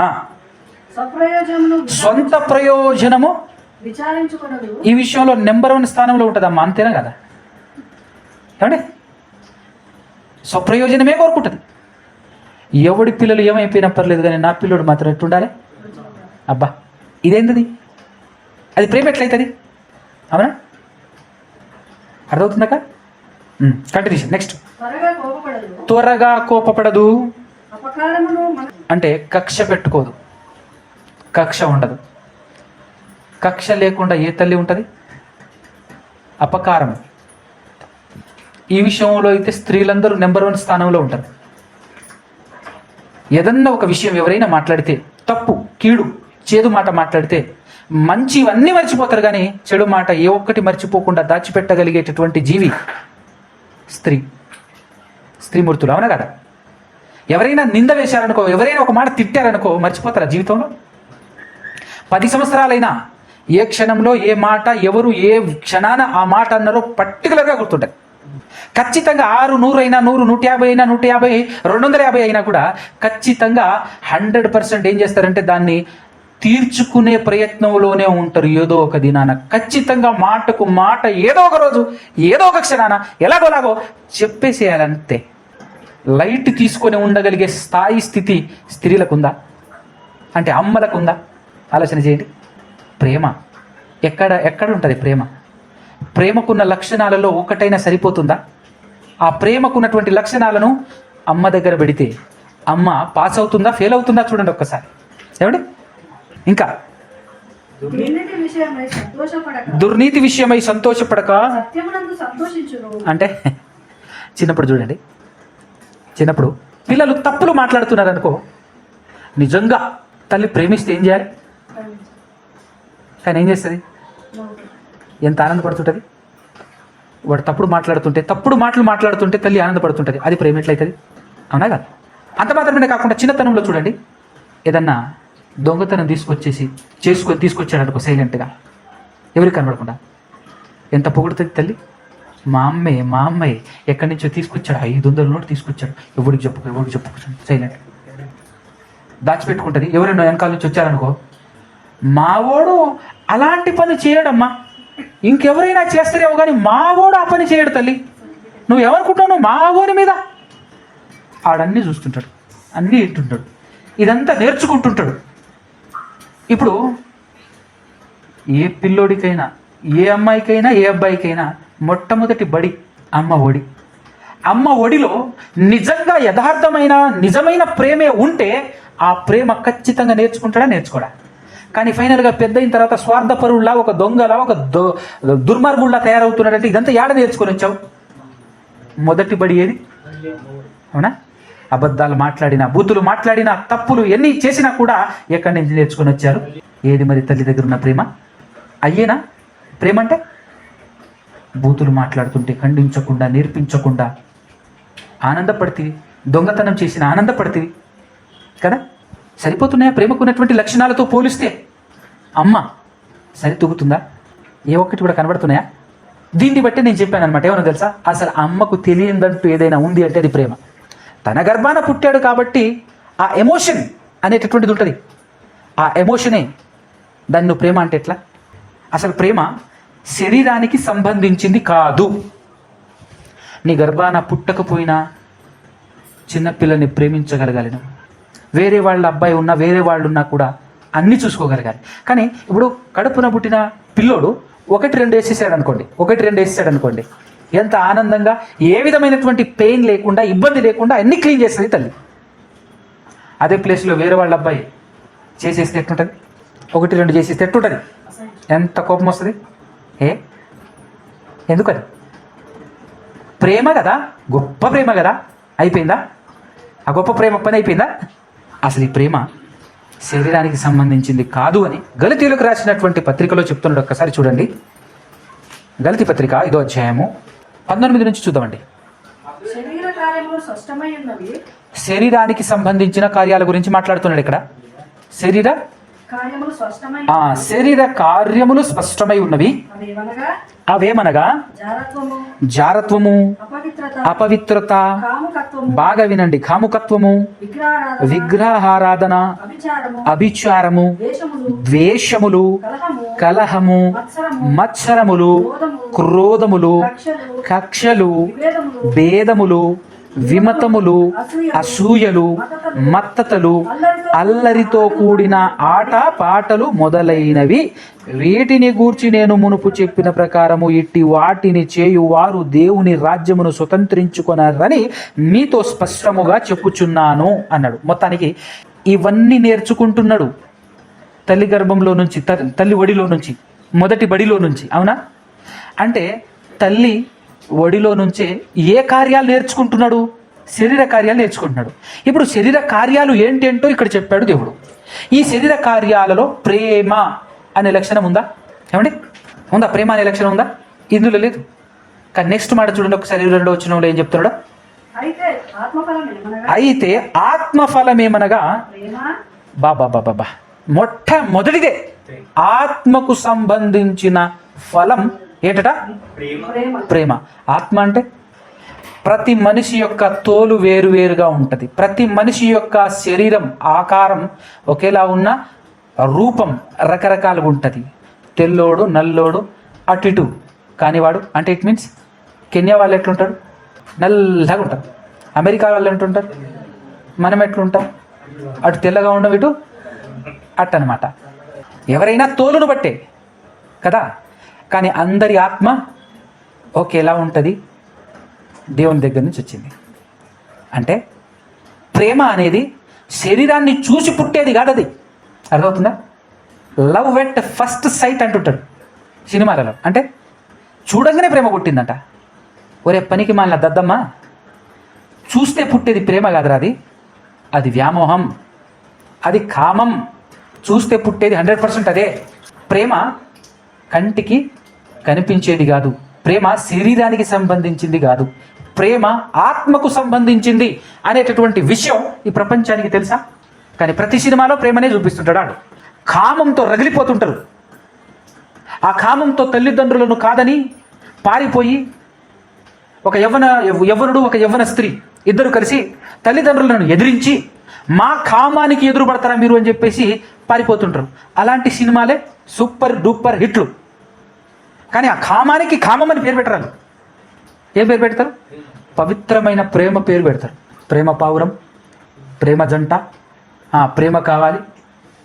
సొంత ప్రయోజనము ఈ విషయంలో నెంబర్ 1 స్థానంలో ఉంటుందమ్మా. అంతేనా కదా? ఏమండి, స్వప్రయోజనమే కోరుకుంటుంది. ఎవడి పిల్లలు ఏమైపోయినా పర్లేదు, కానీ నా పిల్లడు మాత్రం ఎట్టుండాలి? అబ్బా, ఇదేంటిది? అది ప్రేమ ఎట్లయితుంది? అవునా? అర్థమవుతుందాక? కంటిన్యూషన్. నెక్స్ట్, త్వరగా కోపపడదు అంటే కక్ష పెట్టుకోదు, కక్ష ఉండదు. కక్ష లేకుండా ఏ తల్లి ఉంటుంది? అపకారం. ఈ విషయంలో అయితే స్త్రీలందరూ నెంబర్ 1 స్థానంలో ఉంటారు. ఏదన్నా ఒక విషయం ఎవరైనా మాట్లాడితే, తప్పు, కీడు, చేదు మాట మాట్లాడితే మంచివన్నీ మర్చిపోతారు, కానీ చెడు మాట ఏ ఒక్కటి మర్చిపోకుండా దాచిపెట్టగలిగేటటువంటి జీవి స్త్రీమూర్తులు. అవునా కదా? ఎవరైనా నింద వేశారనుకో, ఎవరైనా ఒక మాట తిట్టారనుకో, మర్చిపోతారా జీవితంలో? 10 సంవత్సరాలైనా ఏ క్షణంలో ఏ మాట ఎవరు ఏ క్షణాన ఆ మాట అన్నారో పర్టికులర్గా గుర్తుంటాయి. ఖచ్చితంగా 6, 100 అయినా 100, 150 అయినా 150, 250 అయినా కూడా ఖచ్చితంగా 100% ఏం చేస్తారంటే దాన్ని తీర్చుకునే ప్రయత్నంలోనే ఉంటారు. ఏదో ఒక దినాన ఖచ్చితంగా మాటకు మాట ఏదో ఒక రోజు ఏదో ఒక క్షణాన ఎలాగోలాగో చెప్పేసేయాలంతే. లైట్ తీసుకొని ఉండగలిగే స్థితి స్త్రీలకుందా? అంటే అమ్మలకుందా? ఆలోచన చేయండి. ప్రేమ ఎక్కడ ఉంటుంది? ప్రేమకున్న లక్షణాలలో ఒకటైనా సరిపోతుందా? ఆ ప్రేమకున్నటువంటి లక్షణాలను అమ్మ దగ్గర పెడితే అమ్మ పాస్ అవుతుందా, ఫెయిల్ అవుతుందా? చూడండి ఒక్కసారి. ఏమండి, ఇంకా దుర్నీతి విషయమై సంతోషపడక అంటే చిన్నప్పుడు చూడండి, చిన్నప్పుడు పిల్లలు తప్పులు మాట్లాడుతున్నారు అనుకో, నిజంగా తల్లి ప్రేమిస్తే ఏం చేయాలి? కానీ ఏం చేస్తుంది? ఎంత ఆనందపడుతుంటుంది. వాడు తప్పుడు మాటలు మాట్లాడుతుంటే తల్లి ఆనందపడుతుంటుంది. అది ప్రేమ ఎట్లయితుంది? అవునా కదా? అంత మాత్రమే కాకుండా చిన్నతనంలో చూడండి, ఏదన్నా దొంగతనం తీసుకొచ్చాడు అనుకో, సైలెంట్గా, ఎవరికి కనబడకుండా ఎంత పొగుడుతుంది తల్లి. మా అమ్మాయి ఎక్కడి నుంచో తీసుకొచ్చాడు, 500 నోటు తీసుకొచ్చాడు, ఎవరికి చెప్పుకోవచ్చు, సైలెంట్ దాచిపెట్టుకుంటుంది. ఎవరైనా వెనకాల నుంచి వచ్చారనుకో, మావోడు అలాంటి పని చేయడమ్మా, ఇంకెవరైనా చేస్తారేమో కానీ మావోడు ఆ పని చేయడు తల్లి. నువ్వేమనుకుంటున్నావు? మావోని మీద ఆడన్నీ చూస్తుంటాడు, అన్నీ వింటుంటాడు, ఇదంతా నేర్చుకుంటుంటాడు. ఇప్పుడు ఏ పిల్లోడికైనా, ఏ అమ్మాయికైనా, ఏ అబ్బాయికైనా మొట్టమొదటి బడి అమ్మ ఒడిలో నిజంగా యథార్థమైన నిజమైన ప్రేమే ఉంటే ఆ ప్రేమ ఖచ్చితంగా నేర్చుకోడా? కానీ ఫైనల్గా పెద్ద అయిన తర్వాత స్వార్థపరుల్లా, ఒక దొంగలా, ఒక దుర్మార్గుల్లా తయారవుతున్నాడంటే ఇదంతా ఏడ నేర్చుకొని వచ్చావు? మొదటి బడి ఏది? అవునా? అబద్ధాలు మాట్లాడినా, బూతులు మాట్లాడినా, తప్పులు ఎన్ని చేసినా కూడా ఎక్కడి నుంచి నేర్చుకొని వచ్చారు? ఏది మరి తల్లి దగ్గర ఉన్న ప్రేమ? అయ్యేనా ప్రేమ అంటే? బూతులు మాట్లాడుతుంటే ఖండించకుండా, నేర్పించకుండా ఆనందపడితివి, దొంగతనం చేసిన ఆనందపడితివి కదా? సరిపోతున్నాయా ప్రేమకున్నటువంటి లక్షణాలతో పోలిస్తే? అమ్మ సరితూగుతుందా? ఏ ఒక్కటి కూడా కనబడుతున్నాయా? దీన్ని బట్టి నేను చెప్పాను అనమాట. ఏమన్నా తెలుసా, అసలు అమ్మకు తెలియదంటూ ఏదైనా ఉంది అంటే అది ప్రేమ. తన గర్భాన పుట్టాడు కాబట్టి ఆ ఎమోషన్ అనేటటువంటిది ఉంటుంది. ఆ ఎమోషనే దాన్ని నువ్వు ప్రేమ అంటే ఎట్లా? అసలు ప్రేమ శరీరానికి సంబంధించింది కాదు. నీ గర్భాన పుట్టకపోయినా చిన్నపిల్లల్ని ప్రేమించగలగాలి. వేరే వాళ్ళ అబ్బాయి ఉన్నా వేరే వాళ్ళు ఉన్నా కూడా అన్నీ చూసుకోగలగాలి. కానీ ఇప్పుడు కడుపున పుట్టిన పిల్లోడు 1-2 వేసేసాడు అనుకోండి, ఎంత ఆనందంగా, ఏ విధమైనటువంటి పెయిన్ లేకుండా, ఇబ్బంది లేకుండా అన్నీ క్లీన్ చేస్తుంది తల్లి. అదే ప్లేస్లో వేరే వాళ్ళ అబ్బాయి చేసేస్తే ఎట్టుంటుంది? 1-2 చేసేస్తే ఎట్టుంటుంది? ఎంత కోపం వస్తుంది. ఎందుకని? ప్రేమ కదా, గొప్ప ప్రేమ కదా. అయిపోయిందా? ఆ గొప్ప ప్రేమ పని అయిపోయిందా? అసలు ఈ ప్రేమ శరీరానికి సంబంధించింది కాదు అని గలతీయులకు రాసినటువంటి పత్రికలో చెప్తున్నాడు. ఒక్కసారి చూడండి. గలతీ పత్రిక 5వ అధ్యాయము 19 నుంచి చూద్దామండి. శరీరానికి సంబంధించిన కార్యాల గురించి మాట్లాడుతున్నాడు ఇక్కడ. శరీర కార్యములు స్పష్టమై ఉన్నవి. అవేమనగా జారత్వము, అపవిత్రత, బాగా వినండి, కాముకత్వము, విగ్రహారాధన, అభిచారము, ద్వేషములు, కలహము, మత్సరములు, క్రోధములు, కక్షలు, భేదములు, విమతములు, అసూయలు, మత్తతలు, అల్లరితో కూడిన ఆట పాటలు మొదలైనవి, వీటిని గూర్చి నేను మునుపు చెప్పిన ప్రకారము ఇట్టి వాటిని చేయువారు దేవుని రాజ్యమును స్వతంత్రించుకొనరని మీతో స్పష్టముగా చెప్పుచున్నాను అన్నాడు. మొత్తానికి ఇవన్నీ నేర్చుకుంటున్నాడు తల్లి గర్భంలో నుంచి, తల్లి ఒడిలో నుంచి, మొదటి బడిలో నుంచి. అవునా? అంటే తల్లి ఒడిలో నుంచే ఏ కార్యాలు నేర్చుకుంటున్నాడు? శరీర కార్యాలు నేర్చుకుంటున్నాడు. ఇప్పుడు శరీర కార్యాలు ఏంటేంటో ఇక్కడ చెప్పాడు దేవుడు. ఈ శరీర కార్యాలలో ప్రేమ అనే లక్షణం ఉందా? ఏమండి, ఉందా? ప్రేమ అనే లక్షణం ఉందా? ఇందులో లేదు. కానీ నెక్స్ట్ మాట చూడండి ఒకసారి, 2వ వచనంలో ఏం చెప్తున్నాడు? అయితే ఆత్మఫలమేమనగా, బాబా మొట్టమొదటిదే ఆత్మకు సంబంధించిన ఫలం ఏంటట? ప్రేమ. ఆత్మ అంటే ప్రతి మనిషి యొక్క తోలు వేరువేరుగా ఉంటుంది. ప్రతి మనిషి యొక్క శరీరం ఆకారం ఒకేలా ఉన్న రూపం రకరకాలుగా ఉంటుంది. తెల్లోడు, నల్లోడు, అటు ఇటు కానివాడు. అంటే ఇట్ మీన్స్ కెన్యా వాళ్ళు ఎట్లుంటారు? నల్లగా ఉంటారు. అమెరికా వాళ్ళు ఎట్లుంటారు? మనం ఎట్లుంటాం? అటు తెల్లగా ఉండం, ఇటు అట్ అనమాట. ఎవరైనా తోలును బట్టే కదా. కానీ అందరి ఆత్మ ఒకేలా ఉంటుంది, దేవుని దగ్గర నుంచి వచ్చింది. అంటే ప్రేమ అనేది శరీరాన్ని చూసి పుట్టేది కాదు. అది అర్థమవుతుందా? లవ్ ఎట్ ఫస్ట్ సైట్ అంటుంటాడు సినిమాలలో. అంటే చూడంగానే ప్రేమ పుట్టిందంట. ఒరే పనికి మాలిన దద్దమ్మ, చూస్తే పుట్టేది ప్రేమ కాదురా, అది వ్యామోహం, అది కామం. చూస్తే పుట్టేది 100% అదే. ప్రేమ కంటికి కనిపించేది కాదు. ప్రేమ శరీరానికి సంబంధించింది కాదు. ప్రేమ ఆత్మకు సంబంధించింది అనేటటువంటి విషయం ఈ ప్రపంచానికి తెలుసా? కానీ ప్రతి సినిమాలో ప్రేమనే చూపిస్తుంటాడు. ఆడు కామంతో రగిలిపోతుంటారు. ఆ కామంతో తల్లిదండ్రులను కాదని పారిపోయి ఒక యవ్వనుడు, ఒక యవ్వన స్త్రీ ఇద్దరు కలిసి తల్లిదండ్రులను ఎదిరించి మా కామానికి ఎదురుపడతారా మీరు అని చెప్పేసి పారిపోతుంటారు. అలాంటి సినిమాలే సూపర్ డూపర్ హిట్లు. కానీ ఆ కామానికి కామం అని పేరు పెట్టరాలు. ఏం పేరు పెడతారు? పవిత్రమైన ప్రేమ పేరు పెడతారు. ప్రేమ పావురం, ప్రేమ జంట, ప్రేమ కావాలి,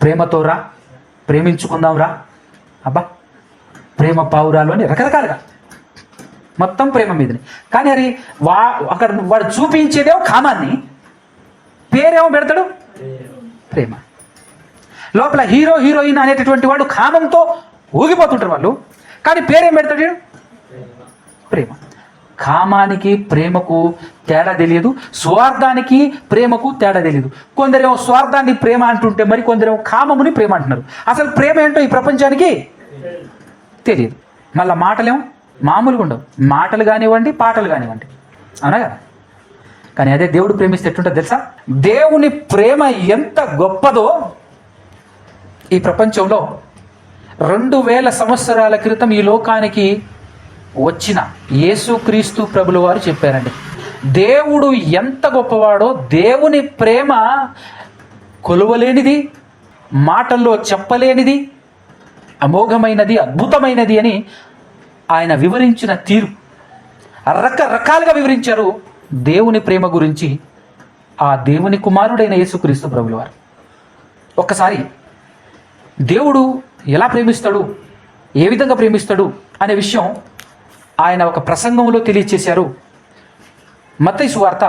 ప్రేమతో రా, ప్రేమించుకుందాం రా, అబ్బా ప్రేమ పావురాలు అని రకరకాలుగా మొత్తం ప్రేమ మీదని. కానీ అది అక్కడ వాడు చూపించేదేమో కామాన్ని, పేరేమో పెడతాడు ప్రేమ. లోపల హీరో హీరోయిన్ అనేటటువంటి వాడు కామంతో ఊగిపోతుంటారు వాళ్ళు. కానీ పేరేం పెడతాడు? ప్రేమ. కామానికి ప్రేమకు తేడా తెలియదు, స్వార్థానికి ప్రేమకు తేడా తెలియదు. కొందరేమో స్వార్థాన్ని ప్రేమ అంటుంటే మరి కొందరేమో కామముని ప్రేమ అంటున్నారు. అసలు ప్రేమ ఏంటో ఈ ప్రపంచానికి తెలియదు. మళ్ళీ మాటలేమో మామూలుగా ఉండవు. మాటలు కానివ్వండి, పాటలు కానివ్వండి, అవునా కదా? కానీ అదే దేవుడు ప్రేమిస్తే ఎట్లుంటుంది తెలుసా? దేవుని ప్రేమ ఎంత గొప్పదో ఈ ప్రపంచంలో 2000 సంవత్సరాల క్రితం ఈ లోకానికి వచ్చిన యేసుక్రీస్తు ప్రభుల వారు చెప్పారండి. దేవుడు ఎంత గొప్పవాడో, దేవుని ప్రేమ కొలువలేనిది, మాటల్లో చెప్పలేనిది, అమోఘమైనది, అద్భుతమైనది అని ఆయన వివరించిన తీరు, రకరకాలుగా వివరించారు దేవుని ప్రేమ గురించి ఆ దేవుని కుమారుడైన యేసుక్రీస్తు ప్రభుల వారు. ఒక్కసారి దేవుడు ఎలా ప్రేమిస్తాడు, ఏ విధంగా ప్రేమిస్తాడు అనే విషయం ఆయన ఒక ప్రసంగంలో తెలియచేశారు. మత్తయి సువార్త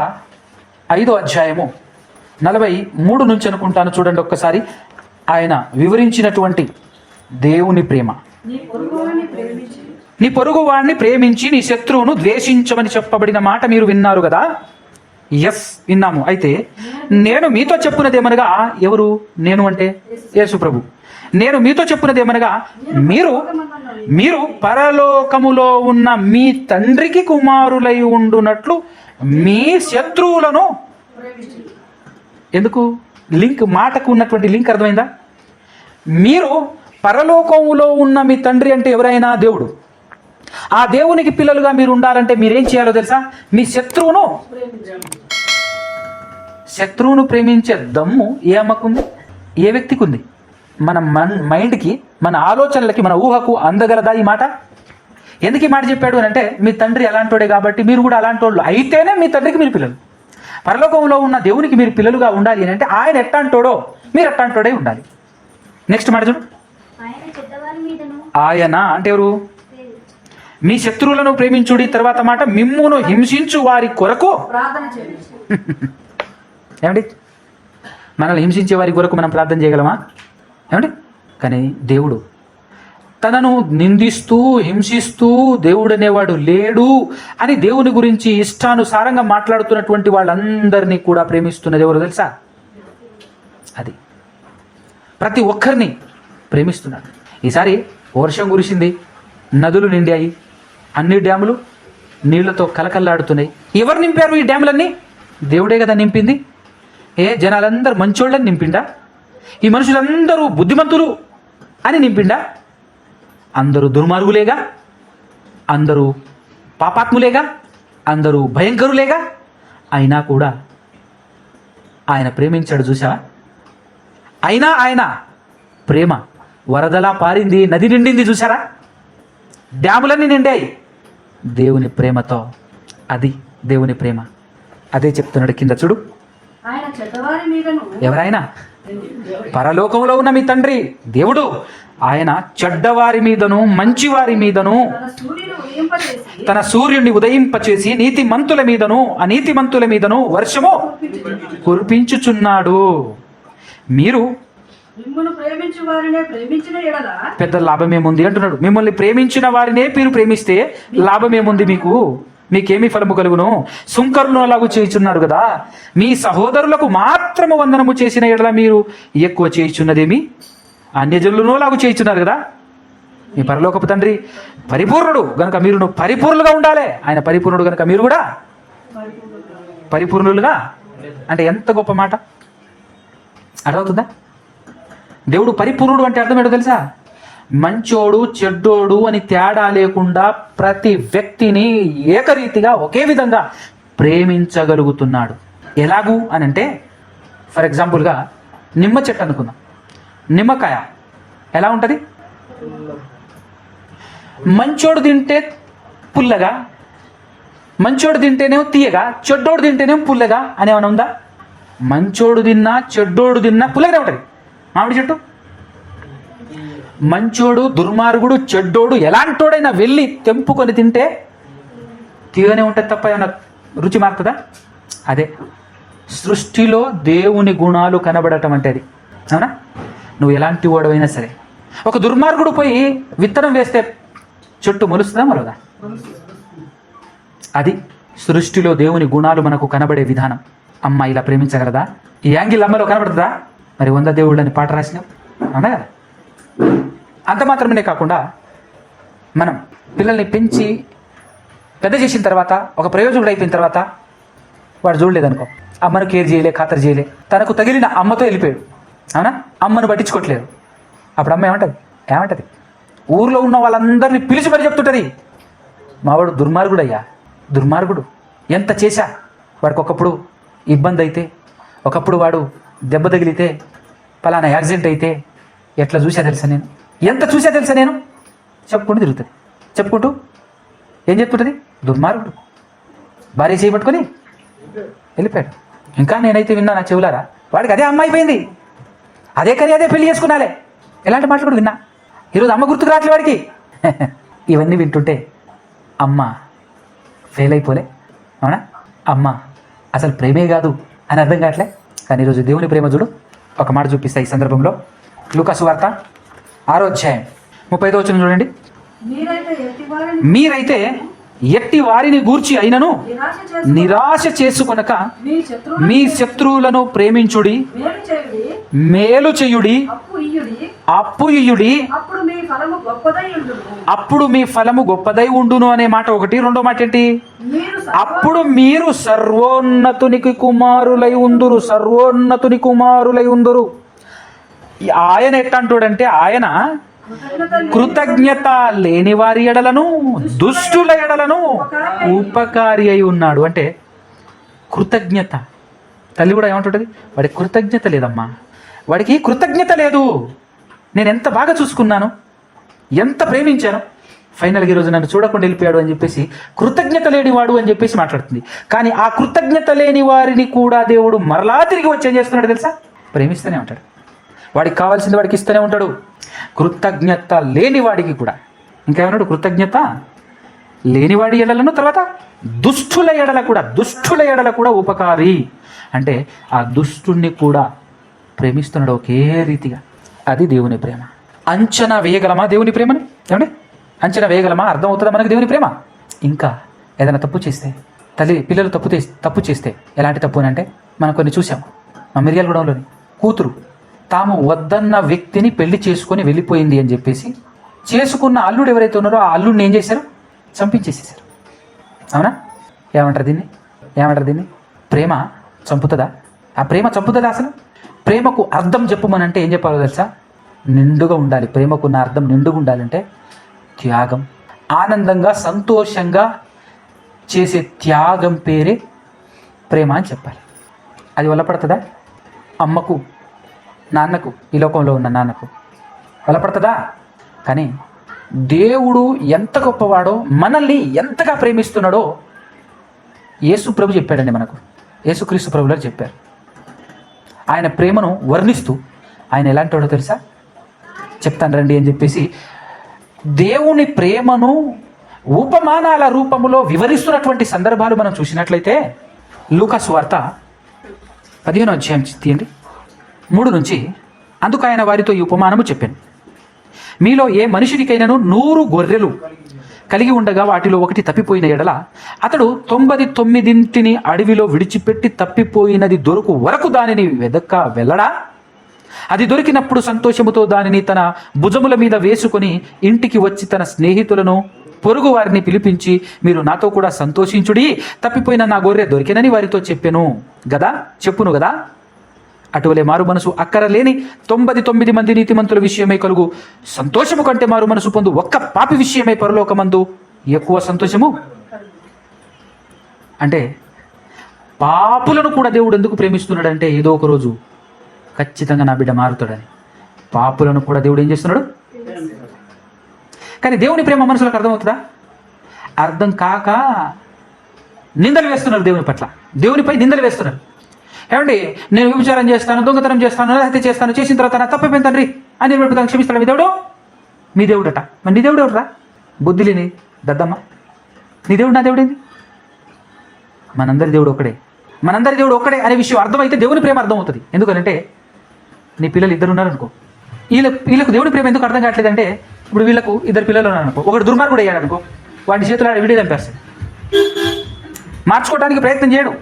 5వ అధ్యాయము 43 నుంచి అనుకుంటాను, చూడండి ఒక్కసారి. ఆయన వివరించినటువంటి దేవుని ప్రేమ. నీ పొరుగు వాడిని ప్రేమించి నీ శత్రువును ద్వేషించమని చెప్పబడిన మాట మీరు విన్నారు కదా. ఎస్, విన్నాము. అయితే నేను మీతో చెప్పున్నదేమనగా, ఎవరు నేను అంటే యేసు ప్రభు, నేను మీతో చెప్పున్నదేమనగా, మీరు పరలోకములో ఉన్న మీ తండ్రికి కుమారులై ఉండునట్లు మీ శత్రువులను. ఎందుకు లింక్, మాటకు ఉన్నటువంటి లింక్ అర్థమైందా? మీరు పరలోకములో ఉన్న మీ తండ్రి అంటే ఎవరైనా దేవుడు. ఆ దేవునికి పిల్లలుగా మీరు ఉండాలంటే మీరేం చేయాలో తెలుసా? మీ శత్రువును ప్రేమించే దమ్ము ఏ అమ్మకుంది, ఏ వ్యక్తికి ఉంది? మన మైండ్కి, మన ఆలోచనలకి, మన ఊహకు అందగలదా ఈ మాట? ఎందుకు ఈ మాట చెప్పాడు అని అంటే, మీ తండ్రి అలాంటోడే కాబట్టి మీరు కూడా అలాంటి వాళ్ళు అయితేనే మీ తండ్రికి మీరు పిల్లలు. పరలోకంలో ఉన్న దేవునికి మీరు పిల్లలుగా ఉండాలి అని అంటే ఆయన ఎట్టాంటోడో మీరు ఎట్టాంటోడే ఉండాలి. నెక్స్ట్ మాట చూడు. ఆయన అంటే ఎవరు? మీ శత్రువులను ప్రేమించుడి. తర్వాత మాట, మిమ్మును హింసించు వారి కొరకు. ఏమండి, మనల్ని హింసించే వారి కొరకు మనం ప్రార్థన చేయగలమా? ఏమండి, కానీ దేవుడు తనను నిందిస్తూ హింసిస్తూ దేవుడు అనేవాడు లేడు అని దేవుని గురించి ఇష్టానుసారంగా మాట్లాడుతున్నటువంటి వాళ్ళందరినీ కూడా ప్రేమిస్తున్నది ఎవరు తెలుసా? అది ప్రతి ఒక్కరిని ప్రేమిస్తున్నాడు. ఈసారి వర్షం కురిసింది, నదులు నిండాయి, అన్ని డ్యాములు నీళ్లతో కలకల్లాడుతున్నాయి. ఎవరు నింపారు ఈ డ్యాములన్నీ? దేవుడే కదా నింపింది. జనాలందరూ మంచోళ్ళని నింపిండా? ఈ మనుషులందరూ బుద్ధిమంతులు అని నింపిండా? అందరూ దుర్మార్గులేగా, అందరూ పాపాత్ములేగా, అందరూ భయంకరులేగా. అయినా కూడా ఆయన ప్రేమించాడు చూసావా? అయినా ఆయన ప్రేమ వరదలా పారింది, నది నిండింది చూసారా? డ్యాములన్నీ నిండాయి దేవుని ప్రేమతో. అది దేవుని ప్రేమ. అదే చెప్తున్నాడు కింద చూడు. ఎవరైనా పరలోకంలో ఉన్న మీ తండ్రి దేవుడు, ఆయన చెడ్డవారి మీదను మంచివారి మీదను తన సూర్యుడిని ఉదయింపచేసి నీతిమంతుల మీదను అనీతిమంతుల మీదను వర్షము కురిపించుచున్నాడు. మీరు పెద్ద లాభమేముంది అంటున్నాడు. మిమ్మల్ని ప్రేమించిన వారినే మీరు ప్రేమిస్తే లాభమేముంది? మీకేమి ఫలము కలుగును? సుంకరులను అలాగూ చేయుచున్నారు కదా. మీ సహోదరులకు మాత్రము వందనము చేసిన ఎడల మీరు ఎక్కువ చేయుచున్నదేమి? అన్యజనులను అలాగూ చేయుచున్నారు కదా. మీ పరలోకపు తండ్రి పరిపూర్ణుడు గనుక మీరు పరిపూర్ణులుగా ఉండాలి. ఆయన పరిపూర్ణుడు గనుక మీరు కూడా పరిపూర్ణులుగా. అంటే ఎంత గొప్ప మాట! అర్థమవుతుందా? దేవుడు పరిపూర్ణుడు అంటే అర్థం ఏంటో తెలుసా? మంచోడు చెడ్డోడు అని తేడా లేకుండా ప్రతి వ్యక్తిని ఏకరీతిగా ఒకే విధంగా ప్రేమించగలుగుతున్నాడు. ఎలాగూ అని అంటే, ఫర్ ఎగ్జాంపుల్గా నిమ్మ చెట్టు అనుకుందాం. నిమ్మకాయ ఎలా ఉంటుంది? మంచోడు తింటే పుల్లగా, మంచోడు తింటేనేమో తీయగా, చెడ్డోడు తింటేనేమో పుల్లగా అని ఏమైనా ఉందా? మంచోడు తిన్నా చెడ్డోడు తిన్నా పుల్లగానే ఉంటుంది. మామిడి చెట్టు మంచోడు దుర్మార్గుడు చెడ్డోడు ఎలాంటోడైనా వెళ్ళి తెంపుకొని తింటే తీయగానే ఉంటుంది తప్ప ఏమైనా రుచి మారుతుందా? అదే సృష్టిలో దేవుని గుణాలు కనబడటం అంటే అది. అవునా? నువ్వు ఎలాంటి వాడవైనా సరే, ఒక దుర్మార్గుడు పోయి విత్తనం వేస్తే చెట్టు మొలుస్తుందా మరొదా? అది సృష్టిలో దేవుని గుణాలు మనకు కనబడే విధానం. అమ్మ ఇలా ప్రేమించగలదా? ఈ యాంగిల్ అమ్మలో కనబడుతుందా? మరి 100 దేవుళ్ళని పాట రాసినాం. అవునా కదా? అంత మాత్రమే కాకుండా మనం పిల్లల్ని పెంచి పెద్ద చేసిన తర్వాత, ఒక ప్రయోజకుడు అయిపోయిన తర్వాత వాడు చూడలేదనుకో, అమ్మను కేర్ చేయలే, ఖాతరు చేయలే, తనకు తగిలిన అమ్మతో వెళ్ళిపోయాడు. అవునా? అమ్మను పట్టించుకోవట్లేదు. అప్పుడు అమ్మ ఏమంటది? ఊర్లో ఉన్న వాళ్ళందరినీ పిలిచి మరి చెప్తుంటుంది, మావాడు దుర్మార్గుడయ్యా, దుర్మార్గుడు, ఎంత చేశా వాడికి. ఒకప్పుడు ఇబ్బంది అయితే, ఒకప్పుడు వాడు దెబ్బ తగిలితే, పలానా యాక్సిడెంట్ అయితే ఎట్లా చూసా తెలుసా నేను, ఎంత చూసా తెలుసా నేను, చెప్పుకుంటూ తిరుగుతుంది. చెప్పుకుంటూ ఏం చెప్తుంటుంది? దుర్మార్గుడు, భార్య చేయబట్టుకొని వెళ్ళిపోయాడు. ఇంకా నేనైతే విన్నా నా చెవులారా, వాడికి అదే అమ్మ అయిపోయింది, అదే కానీ అదే పెళ్లి చేసుకున్నాలే, ఎలాంటి మాటలు కూడా విన్నా. ఈరోజు అమ్మ గుర్తుకు రావట్లే వాడికి. ఇవన్నీ వింటుంటే అమ్మ ఫెయిల్ అయిపోలే. అవునా? అమ్మ అసలు ప్రేమే కాదు అని అర్థం కావట్లే. కానీ ఈరోజు దేవుని ప్రేమ చూడు. ఒక మాట చూపిస్తా ఈ సందర్భంలో. లూకా సువార్త 6వ అధ్యాయం 35వ వచనం చూడండి. మీరైతే ఎట్టి వారిని గూర్చి అయినను నిరాశ చేసుకొనక మీ శత్రువులను ప్రేమించుడి, మేలు చేయుడి, అప్పు ఇయ్యుడి, అప్పుడు మీ ఫలము గొప్పదై ఉండును అనే మాట ఒకటి. రెండో మాట ఏంటి? అప్పుడు మీరు సర్వోన్నతునికి కుమారులై ఉందురు, సర్వోన్నతుని కుమారులై ఉందురు. ఆయన ఎట్టంటాడంటే, ఆయన కృతజ్ఞత లేని వారి ఎడలను దుష్టుల ఎడలను ఉపకారి అయి ఉన్నాడు. అంటే కృతజ్ఞత. తల్లి కూడా ఏమంటుంటుంది? వాడికి కృతజ్ఞత లేదమ్మా, వాడికి కృతజ్ఞత లేదు, నేను ఎంత బాగా చూసుకున్నాను, ఎంత ప్రేమించాను, ఫైనల్గా ఈరోజు నన్ను చూడకుండా వెళ్ళిపోయాడు అని చెప్పేసి కృతజ్ఞత లేనివాడు అని చెప్పేసి మాట్లాడుతుంది. కానీ ఆ కృతజ్ఞత లేని వారిని కూడా దేవుడు మరలా తిరిగి వచ్చి ఏం చేస్తున్నాడు తెలుసా? ప్రేమిస్తూనే ఉంటాడు. వాడికి కావాల్సింది వాడికి ఇస్తూనే ఉంటాడు. కృతజ్ఞత లేని వాడికి కూడా ఇంకేమన్నాడు? కృతజ్ఞత లేనివాడి ఎడలను, తర్వాత దుష్టుల ఎడల కూడా ఉపకారి. అంటే ఆ దుష్టుణ్ణి కూడా ప్రేమిస్తున్నాడు ఒకే రీతిగా. అది దేవుని ప్రేమ. అంచనా వేయగలమా దేవుని ప్రేమని? ఏమండి, అంచనా వేయగలమా? అర్థమవుతుందా మనకు దేవుని ప్రేమ? ఇంకా ఏదైనా తప్పు చేస్తే, పిల్లలు తప్పు చేస్తే ఎలాంటి తప్పు అని అంటే మనం కొన్ని చూసాము. మా మిర్యాలగూడెంలోని కూతురు తాము వద్దన్న వ్యక్తిని పెళ్లి చేసుకొని వెళ్ళిపోయింది అని చెప్పేసి చేసుకున్న అల్లుడు ఎవరైతే ఉన్నారో ఆ అల్లుడిని ఏం చేశారు? చంపించేసేసారు. అవునా? ఏమంటారు దీన్ని? ప్రేమ చంపుతుందా? ఆ ప్రేమ చంపుతుందా? అసలు ప్రేమకు అర్థం చెప్పమనంటే ఏం చెప్పాలో తెలుసా? నిండుగా ఉండాలి. ప్రేమకున్న అర్థం నిండుగా ఉండాలంటే త్యాగం. ఆనందంగా సంతోషంగా చేసే త్యాగం పేరే ప్రేమ అని చెప్పాలి. అది వల్లపడుతుందా? అమ్మకు, నాన్నకు, ఈ లోకంలో ఉన్న నాన్నకు వల్లపడుతుందా? కానీ దేవుడు ఎంత గొప్పవాడో, మనల్ని ఎంతగా ప్రేమిస్తున్నాడో యేసు ప్రభు చెప్పాడండి మనకు. యేసుక్రీస్తు ప్రభువులు చెప్పారు. ఆయన ప్రేమను వర్ణిస్తూ ఆయన ఎలాంటి వాడో తెలుసా? చెప్తాను రండి అని చెప్పేసి దేవుని ప్రేమను ఉపమానాల రూపంలో వివరిస్తున్నటువంటి సందర్భాలు మనం చూసినట్లయితే లూకా సువార్త 15వ అధ్యాయం తీయండి, 3 నుంచి. అందుకు ఆయన వారితో ఈ ఉపమానము చెప్పాను. మీలో ఏ మనుషునికైనాను 100 గొర్రెలు కలిగి ఉండగా వాటిలో ఒకటి తప్పిపోయిన ఎడల అతడు 99 అడవిలో విడిచిపెట్టి తప్పిపోయినది దొరకు వరకు దానిని వెళ్ళడా? అది దొరికినప్పుడు సంతోషముతో దానిని తన భుజముల మీద వేసుకొని ఇంటికి వచ్చి తన స్నేహితులను, పొరుగు వారిని పిలిపించి, మీరు నాతో కూడా సంతోషించుడి, తప్పిపోయిన నా గొర్రె దొరికినని వారితో చెప్పును గదా. అటువలే మారు మనసు అక్కరలేని 99 మంది నీతిమంతుల విషయమై కలుగు సంతోషము కంటే మారు మనసు పొందు ఒక్క పాపి విషయమై పరలోకమందు ఎక్కువ సంతోషము. అంటే పాపులను కూడా దేవుడు ఎందుకు ప్రేమిస్తున్నాడంటే ఏదో ఒక రోజు ఖచ్చితంగా నా బిడ్డ మారుతాడని. పాపులను కూడా దేవుడు ఏం చేస్తున్నాడు? కానీ దేవుని ప్రేమ మనసులకు అర్థమవుతుందా? అర్థం కాక నిందలు వేస్తున్నారు దేవుని పట్ల, దేవునిపై నిందలు వేస్తున్నారు. ఏమండి, నేను వ్యభిచారం చేస్తాను, దొంగతనం చేస్తాను, హత్య చేస్తాను, చేసిన తర్వాత నా తప్పైపోయింది తండ్రి అని పెట్టుకుంటాను, క్షమిస్తాడు మీ దేవుడు? మీ దేవుడట. మరి నీ దేవుడు ఎవరురా? బుద్ధి లేని దద్దమ్మ. నీ దేవుడు నా దేవుడేంది? మనందరి దేవుడు ఒక్కడే అనే విషయం అర్థమైతే దేవుని ప్రేమ అర్థమవుతుంది. ఎందుకంటే నీ పిల్లలు 2 ఉన్నారనుకో, వీళ్ళకు దేవుని ప్రేమ ఎందుకు అర్థం కావట్లేదంటే, ఇప్పుడు వీళ్ళకు 2 పిల్లలు ఉన్నారనుకో, ఒకటి దుర్మార్గుడు అయ్యాడు అనుకో, వాడి చేతులు విడియో చంపేస్తాడు, మార్చుకోవడానికి ప్రయత్నం చేయడు.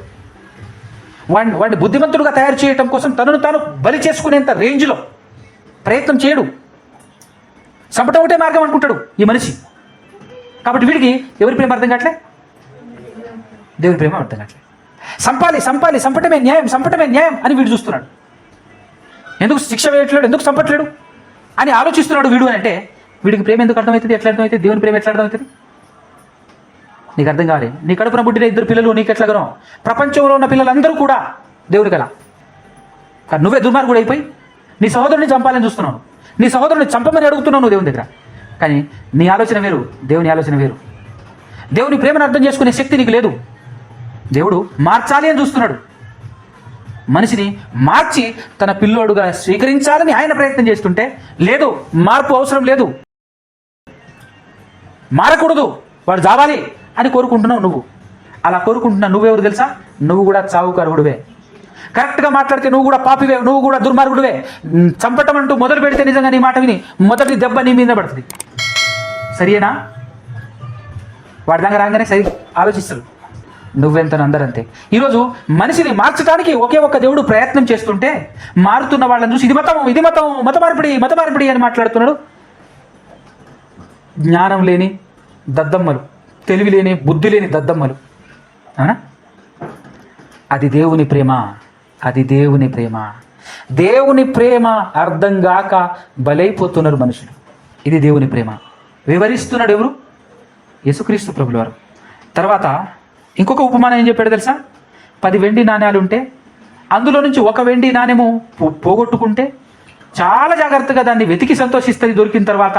వాడిని బుద్ధిమంతుడుగా తయారు చేయడం కోసం తనను తాను బలి చేసుకునేంత రేంజ్లో ప్రయత్నం చేయడు. చంపటం ఒకటే మార్గం అనుకుంటాడు ఈ మనిషి. కాబట్టి వీడికి ఎవరి ప్రేమ అర్థం కావట్లే? దేవుని ప్రేమ అర్థం కావట్లే. సంపటమే న్యాయం అని వీడు చూస్తున్నాడు. ఎందుకు శిక్ష వేయట్లేడు, ఎందుకు సంపట్లేడు అని ఆలోచిస్తున్నాడు వీడు అని అంటే వీడికి ప్రేమ ఎందుకు అర్థమవుతుంది? ఎట్లా అర్థమవుతుంది? దేవుని ప్రేమ ఎట్లా అర్థమవుతుంది? నీకు అర్థం కావాలి. నీ కడుపున పుట్టిన 2 పిల్లలు నీకు ఎట్లాగనో ప్రపంచంలో ఉన్న పిల్లలందరూ కూడా దేవుడి కల. కానీ నువ్వే దుర్మార్గుడు అయిపోయి నీ సహోదరుని చంపాలని చూస్తున్నావు, నీ సహోదరుని చంపమని అడుగుతున్నావు నువ్వు దేవుని దగ్గర. కానీ నీ ఆలోచన వేరు, దేవుని ఆలోచన వేరు. దేవుని ప్రేమను అర్థం చేసుకునే శక్తి నీకు లేదు. దేవుడు మార్చాలి అని చూస్తున్నాడు. మనిషిని మార్చి తన పిల్లోడుగా స్వీకరించాలని ఆయన ప్రయత్నం చేస్తుంటే లేదు, మార్పు అవసరం లేదు, మారకూడదు, వాడు చావాలి అని కోరుకుంటున్నావు నువ్వు. అలా కోరుకుంటున్నా నువ్వెవరు తెలుసా? నువ్వు కూడా చావుకారుడువే. కరెక్ట్గా మాట్లాడితే నువ్వు కూడా పాపివే, నువ్వు కూడా దుర్మార్గుడువే. చంపటం అంటూ మొదలు పెడితే నిజంగా నీ మాట విని మొదటి దెబ్బ నీ మీద పడుతుంది. సరియేనా? వాడి దగ్గర రాగానే సరి ఆలోచిస్తారు, నువ్వెంతను అందరంతే. ఈరోజు మనిషిని మార్చడానికి ఒకే ఒక్క దేవుడు ప్రయత్నం చేస్తుంటే మారుతున్న వాళ్ళని చూసి ఇది మతం మత మార్పిడి అని మాట్లాడుతున్నాడు. జ్ఞానం లేని దద్దమ్మలు, తెలివి లేని బుద్ధి లేని దద్దమ్మలు. అవునా? అది దేవుని ప్రేమ, అది దేవుని ప్రేమ. దేవుని ప్రేమ అర్థం కాక బలైపోతున్నారు మనుషులు. ఇది దేవుని ప్రేమ. వివరిస్తున్నాడు ఎవరు? యేసుక్రీస్తు ప్రభుల వారు. తర్వాత ఇంకొక ఉపమానం ఏం చెప్పాడు తెలుసా? 10 వెండి నాణ్యాలు ఉంటే అందులో నుంచి 1 వెండి నాణ్యము పోగొట్టుకుంటే చాలా జాగ్రత్తగా దాన్ని వెతికి సంతోషిస్తుంది దొరికిన తర్వాత.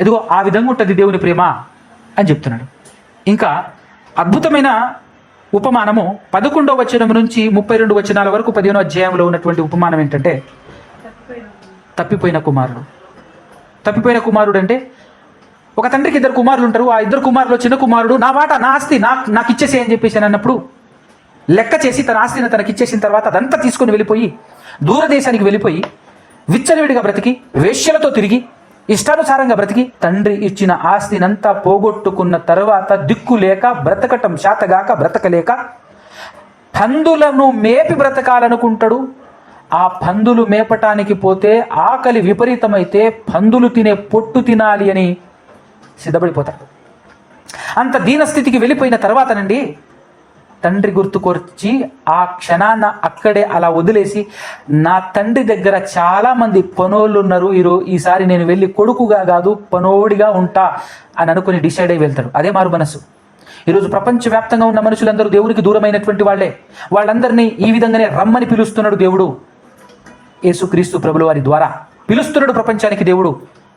ఎదుగో ఆ విధంగా ఉంటుంది దేవుని ప్రేమ అని చెప్తున్నాడు. ఇంకా అద్భుతమైన ఉపమానము 11వ వచనం నుంచి 32 వచనాల వరకు 15వ అధ్యాయంలో ఉన్నటువంటి ఉపమానం ఏంటంటే తప్పిపోయిన కుమారుడు. తప్పిపోయిన కుమారుడు అంటే ఒక తండ్రికి 2 కుమారులు ఉంటారు. ఆ 2 కుమారులు చిన్న కుమారుడు నా ఆస్తి నాకు ఇచ్చేసి అని చెప్పేసి అన్నప్పుడు లెక్క చేసి తన ఆస్తిని తనకి ఇచ్చేసిన తర్వాత అదంతా తీసుకొని వెళ్ళిపోయి దూరదేశానికి వెళ్ళిపోయి విచ్చలవిడిగా బ్రతికి వేశ్యలతో తిరిగి ఇష్టానుసారంగా బ్రతికి తండ్రి ఇచ్చిన ఆస్తినంతా పోగొట్టుకున్న తర్వాత దిక్కు లేక బ్రతకటం శాతగాక బ్రతకలేక పందులను మేపి బ్రతకాలనుకుంటాడు. ఆ పందులు మేపటానికి పోతే ఆకలి విపరీతమైతే పందులు తినే పొట్టు తినాలి అని సిద్ధపడిపోతాడు. అంత దీనస్థితికి వెళ్ళిపోయిన తర్వాతనండి తండ్రి గుర్తుకొచ్చి ఆ క్షణాన అక్కడే అలా వదిలేసి నా తండ్రి దగ్గర చాలామంది పనోళ్ళు ఉన్నారు, ఈసారి నేను వెళ్ళి కొడుకుగా కాదు పనోడిగా ఉంటా అని అనుకుని డిసైడ్ అయి వెళ్తాడు. అదే మారు మనసు. ఈరోజు ప్రపంచవ్యాప్తంగా ఉన్న మనుషులందరూ దేవునికి దూరమైనటువంటి వాళ్ళే. వాళ్ళందరినీ ఈ విధంగానే రమ్మని పిలుస్తున్నాడు దేవుడు. యేసుక్రీస్తు ప్రభుల వారి ద్వారా పిలుస్తున్నాడు ప్రపంచానికి దేవుడు.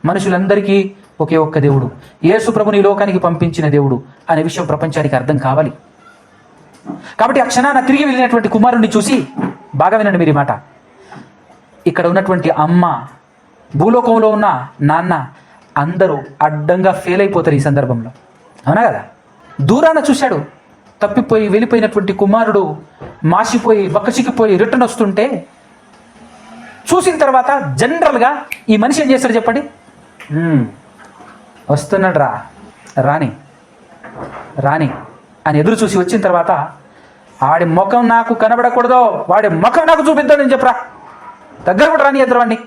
మనుషులందరికీ ఒకే ఒక్క దేవుడు, యేసు ప్రభుని లోకానికి పంపించిన దేవుడు అనే విషయం ప్రపంచానికి అర్థం కావాలి. కాబట్టి ఆ క్షణాన తిరిగి వెళ్ళినటువంటి కుమారుణ్ణి చూసి బాగా వినండి మీరు ఈ మాట. ఇక్కడ ఉన్నటువంటి అమ్మ, భూలోకంలో ఉన్న నాన్న అందరూ అడ్డంగా ఫెయిల్ అయిపోతారు ఈ సందర్భంలో. అవునా కదా? దూరాన చూశాడు తప్పిపోయి వెళ్ళిపోయినటువంటి కుమారుడు మాసిపోయి బక్కచిక్కిపోయి రిటర్న్ వస్తుంటే చూసిన తర్వాత జనరల్గా ఈ మనిషి ఏం చేస్తాడు చెప్పండి? వస్తున్నాడు రాని అని ఎదురు చూసి వచ్చిన తర్వాత వాడి ముఖం నాకు కనబడకూడదు, వాడి ముఖం నాకు చూపిద్దామని చెప్పరా, దగ్గర కూడా రాని ఎదురువాడిని.